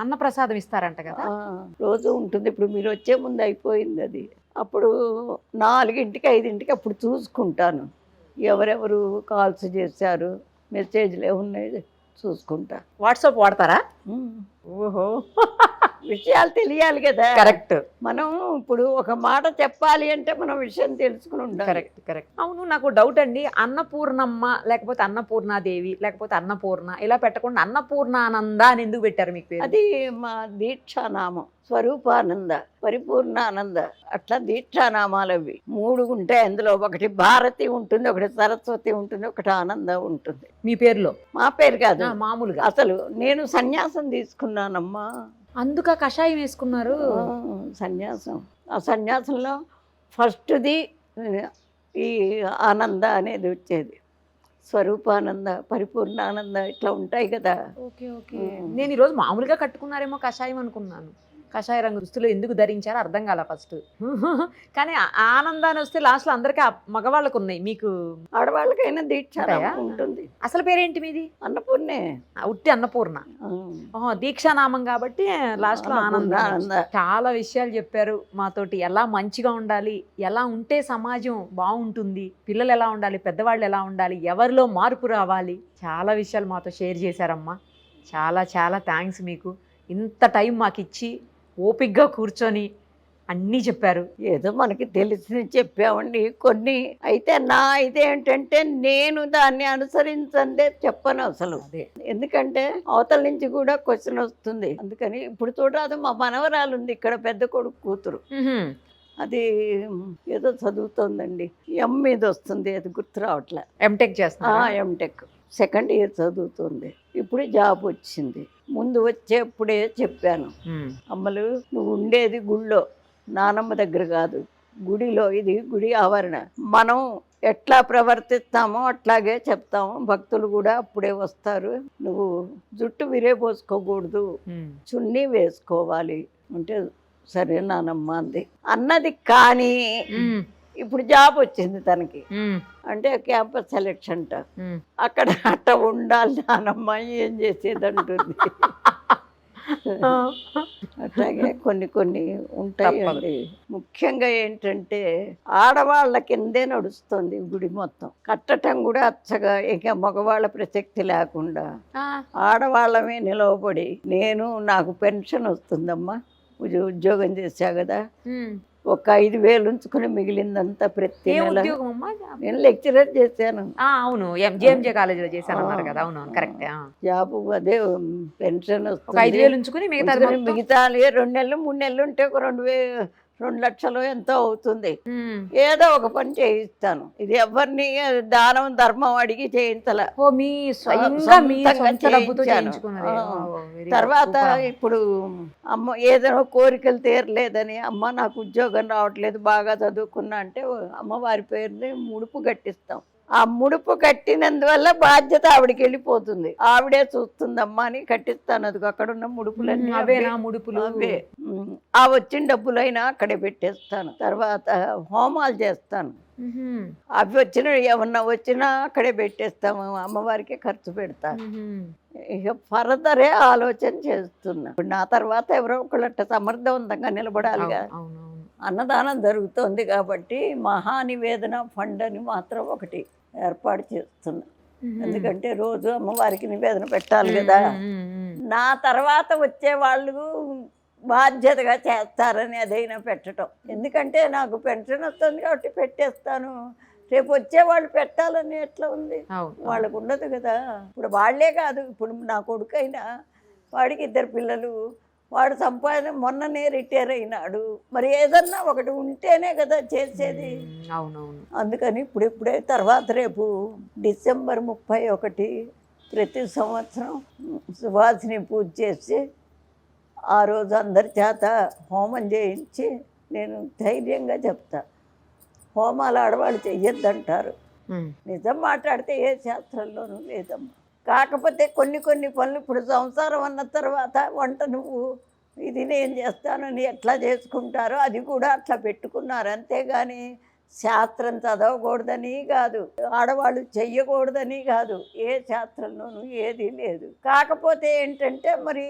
అన్నప్రసాదం ఇస్తారంట కదా? రోజు ఉంటుంది. ఇప్పుడు మీరు వచ్చే ముందు అయిపోయింది అది. అప్పుడు 4కి 5కి అప్పుడు చూసుకుంటాను ఎవరెవరు కాల్స్ చేశారు, మెసేజ్లు ఏమున్నాయి చూసుకుంటా. వాట్సాప్ వాడతారా? ఓహో, విషయాలు తెలియాలి కదా. కరెక్ట్. మనం ఇప్పుడు ఒక మాట చెప్పాలి అంటే మనం విషయం తెలుసుకుని ఉండాలి. Correct correct. అవును, నాకు డౌట్ అండి. అన్నపూర్ణమ్మ లేకపోతే అన్నపూర్ణాదేవి లేకపోతే అన్నపూర్ణ ఇలా పెట్టకుండా అన్నపూర్ణానంద అని ఎందుకు పెట్టారు మీకు పేరు? అది మా దీక్షానామం. స్వరూపానంద, పరిపూర్ణానంద, అట్లా దీక్షానామాలు అవి 3 ఉంటాయి. అందులో ఒకటి భారతి ఉంటుంది, ఒకటి సరస్వతి ఉంటుంది, ఒకటి ఆనంద ఉంటుంది. మీ పేరులో? మా పేరు కాదు, మామూలుగా. అసలు నేను సన్యాసం తీసుకున్నానమ్మా. అందుక కషాయం వేసుకున్నారు? సన్యాసం. ఆ సన్యాసంలో ఫస్ట్ది ఈ ఆనంద అనేది వచ్చేది. స్వరూపానంద, పరిపూర్ణానంద ఇట్లా ఉంటాయి కదా. Okay okay. నేను ఈరోజు మామూలుగా కట్టుకున్నారేమో కషాయం అనుకున్నాను. కషాయ రంగు దుస్తులు ఎందుకు ధరించారో అర్థం కాల ఫస్ట్. కానీ ఆనందాన్ని వస్తే లాస్ట్లో అందరికీ మగవాళ్ళకు ఉన్నాయి, మీకు ఆడవాళ్ళకైనా దీక్ష ఉంటుంది. అసలు పేరేంటి మీది? అన్నపూర్ణే. ఉట్టి అన్నపూర్ణ. దీక్షానామం కాబట్టి లాస్ట్లో ఆనంద. చాలా విషయాలు చెప్పారు మాతోటి. ఎలా మంచిగా ఉండాలి, ఎలా ఉంటే సమాజం బాగుంటుంది, పిల్లలు ఎలా ఉండాలి, పెద్దవాళ్ళు ఎలా ఉండాలి, ఎవరిలో మార్పు రావాలి, చాలా విషయాలు మాతో షేర్ చేశారమ్మా. చాలా చాలా థ్యాంక్స్ మీకు. ఇంత టైం మాకు ఇచ్చి ఓపిక్గా కూర్చొని అన్నీ చెప్పారు. ఏదో మనకి తెలిసి చెప్పామండి కొన్ని. అయితే నా ఇదేంటంటే నేను దాన్ని అనుసరించందే చెప్పను అసలు. ఎందుకంటే అవతల నుంచి కూడా క్వశ్చన్ వస్తుంది. అందుకని ఇప్పుడు చూడరాదు, మా మనవరాలు ఉంది ఇక్కడ, పెద్ద కొడుకు కూతురు. అది ఏదో చదువుతోందండి, మీద వస్తుంది, అది గుర్తు రావట్లే. ఎంటెక్ చేస్తా. ఎంటెక్ 2nd ఇయర్ చదువుతుంది. ఇప్పుడు జాబ్ వచ్చింది. ముందు వచ్చేప్పుడే చెప్పాను, అమ్మలు నువ్వు ఉండేది గుళ్ళో, నానమ్మ దగ్గర కాదు, గుడిలో. ఇది గుడి ఆవరణ. మనం ఎట్లా ప్రవర్తిస్తామో అట్లాగే చెప్తాము. భక్తులు కూడా అప్పుడే వస్తారు. నువ్వు జుట్టు విరేపోసుకోకూడదు, చున్నీ వేసుకోవాలి అంటే సరే నానమ్మ అంది అన్నది. కానీ ఇప్పుడు జాబ్ వచ్చింది తనకి, అంటే క్యాంపస్ సెలెక్షన్ అక్కడ అట్ట ఉండాలి నానమ్మ, ఏం చేసేది అంటుంది. అట్లాగే కొన్ని ఉంటాయండి. ముఖ్యంగా ఏంటంటే ఆడవాళ్ళ కిందే నడుస్తుంది గుడి మొత్తం. కట్టడం కూడా అచ్చగా, ఇక మగవాళ్ళ ప్రసక్తి లేకుండా ఆడవాళ్ళమే నిలవబడి. నాకు పెన్షన్ వస్తుందమ్మా, ఉద్యోగం చేశా కదా, ఒక 5,000 ఉంచుకుని మిగిలిందంతా ప్రతి నెల. నేను లెక్చరర్ చేశాను. అవును, జేఎంజే కాలేజీలో చేశాను కదా. అవును కరెక్ట్. జాబ్ అదే పెన్షన్ వస్తుంది. 5,000 ఉంచుకుని మిగతా 2 నెలలు 3 నెలలు ఉంటే ఒక 2 లక్షలు ఎంతో అవుతుంది. ఏదో ఒక పని చేయిస్తాను. ఇది ఎవరిని దానం ధర్మం అడిగి చేయించాల, తర్వాత ఇప్పుడు అమ్మ ఏదైనా కోరికలు తీరలేదని, అమ్మ నాకు ఉద్యోగం రావట్లేదు, బాగా చదువుకున్నా అంటే అమ్మవారి పేరుని ముడుపు కట్టిస్తాం. ఆ ముడుపు కట్టినందువల్ల బాధ్యత ఆవిడకి వెళ్ళిపోతుంది. ఆవిడే చూస్తుందమ్మా అని కట్టిస్తాను. అది అక్కడ ఉన్న ముడుపులన్నీ అవే. ఆ వచ్చిన డబ్బులైనా అక్కడే పెట్టేస్తాను. తర్వాత హోమాలు చేస్తాను. అవి ఏమన్నా వచ్చినా అక్కడే పెట్టేస్తాము. అమ్మవారికి ఖర్చు పెడతాను. ఇక ఫర్దరే ఆలోచన చేస్తున్నా. ఇప్పుడు నా తర్వాత ఎవరో ఒకళ్ళ సమర్థవంతంగా నిలబడాలిగా. అన్నదానం జరుగుతోంది కాబట్టి మహానివేదన ఫండ్ అని మాత్రం ఒకటి ఏర్పాటు చేస్తున్నా. ఎందుకంటే రోజు అమ్మవారికి నివేదన పెట్టాలి కదా. నా తర్వాత వచ్చే వాళ్ళు బాధ్యతగా చేస్తారని అదైనా పెట్టడం. ఎందుకంటే నాకు పెన్షన్ వస్తుంది కాబట్టి పెట్టేస్తాను. రేపు వచ్చేవాళ్ళు పెట్టాలని ఎట్లా ఉంది, వాళ్ళకు ఉండదు కదా. ఇప్పుడు వాళ్ళే కాదు, ఇప్పుడు నా కొడుకైనా వాడికి 2 పిల్లలు, వాడు సంపాదన మొన్ననే రిటైర్ అయినాడు. మరి ఏదన్నా ఒకటి ఉంటేనే కదా చేసేది. అవునవును. అందుకని ఇప్పుడే తర్వాత రేపు డిసెంబర్ 31 ప్రతి సంవత్సరం సువాసిని పూజ చేసి ఆ రోజు అందరి చేత హోమం చేయించి నేను ధైర్యంగా చెప్తా. హోమాలు ఆడవాళ్ళు చెయ్యొద్దంటారు. నిజం మాట్లాడితే ఏ శాస్త్రంలోనూ లేదమ్మా. కాకపోతే కొన్ని పనులు ఇప్పుడు సంసారం అన్న తర్వాత వంట నువ్వు ఇది నేను చేస్తానని ఎట్లా చేసుకుంటారో అది కూడా అట్లా పెట్టుకున్నారు. అంతేగాని శాస్త్రం చదవకూడదని కాదు, ఆడవాళ్ళు చెయ్యకూడదని కాదు, ఏ శాస్త్రంలోనూ ఏది లేదు. కాకపోతే ఏంటంటే మరి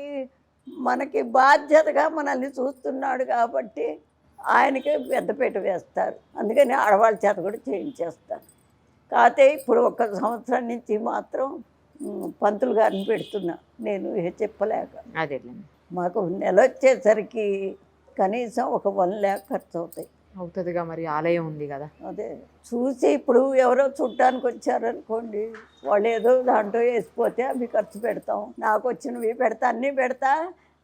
మనకి బాధ్యతగా మనల్ని చూస్తున్నాడు కాబట్టి ఆయనకి పెద్దపీట వేస్తారు. అందుకని ఆడవాళ్ళ చేత కూడా చేయించేస్తారు. కాకపోతే ఇప్పుడు 1 సంవత్సరం నుంచి మాత్రం పంతులు గారిని పెడుతున్నా నేను చెప్పలేక. అదే మాకు నెల వచ్చేసరికి కనీసం ఒక 1 lakh ఖర్చు అవుతాయి. అవుతుందిగా, మరి ఆలయం ఉంది కదా. అదే చూసి ఇప్పుడు ఎవరో చుట్టానికి వచ్చారనుకోండి, వాళ్ళు ఏదో దాంట్లో వేసిపోతే అవి ఖర్చు పెడతాం, నాకు వచ్చినవి పెడతా, అన్నీ పెడతా.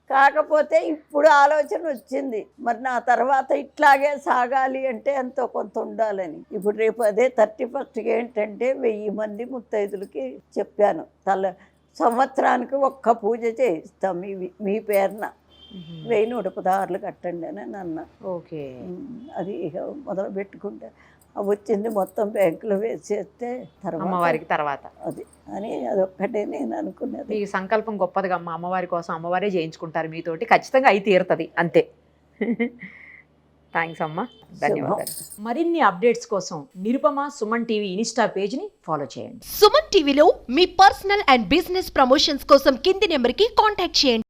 కాకపోతే ఇప్పుడు ఆలోచన వచ్చింది, మరి నా తర్వాత ఇట్లాగే సాగాలి అంటే ఎంతో కొంత ఉండాలని. ఇప్పుడు రేపు అదే 31st ఏంటంటే 1000 మంది ముత్తైదులకి చెప్పాను, సంవత్సరానికి 1 పూజ చేయిస్తాం మీ పేరున, 1116 కట్టండి అని అన్న. ఓకే, అది ఇక మొదలు పెట్టుకుంటే వచ్చింది మొత్తం బ్యాంకులో వేసేస్తే అమ్మవారికి తర్వాత అది అని అదొక్కటే నేను అనుకున్నది. మీ సంకల్పం గొప్పదిగా అమ్మ. అమ్మవారి కోసం అమ్మవారే చేయించుకుంటారు మీతోటి, ఖచ్చితంగా అయి తీరుతుంది అంతే. థ్యాంక్స్ అమ్మ, ధన్యవాదాలు. మరిన్ని అప్డేట్స్ కోసం నిరుపమ సుమన్ టీవీ ఇన్స్టా పేజ్ని ఫాలో చేయండి. సుమన్ టీవీలో మీ పర్సనల్ అండ్ బిజినెస్ ప్రమోషన్స్ కోసం కింది నెంబర్కి కాంటాక్ట్ చేయండి.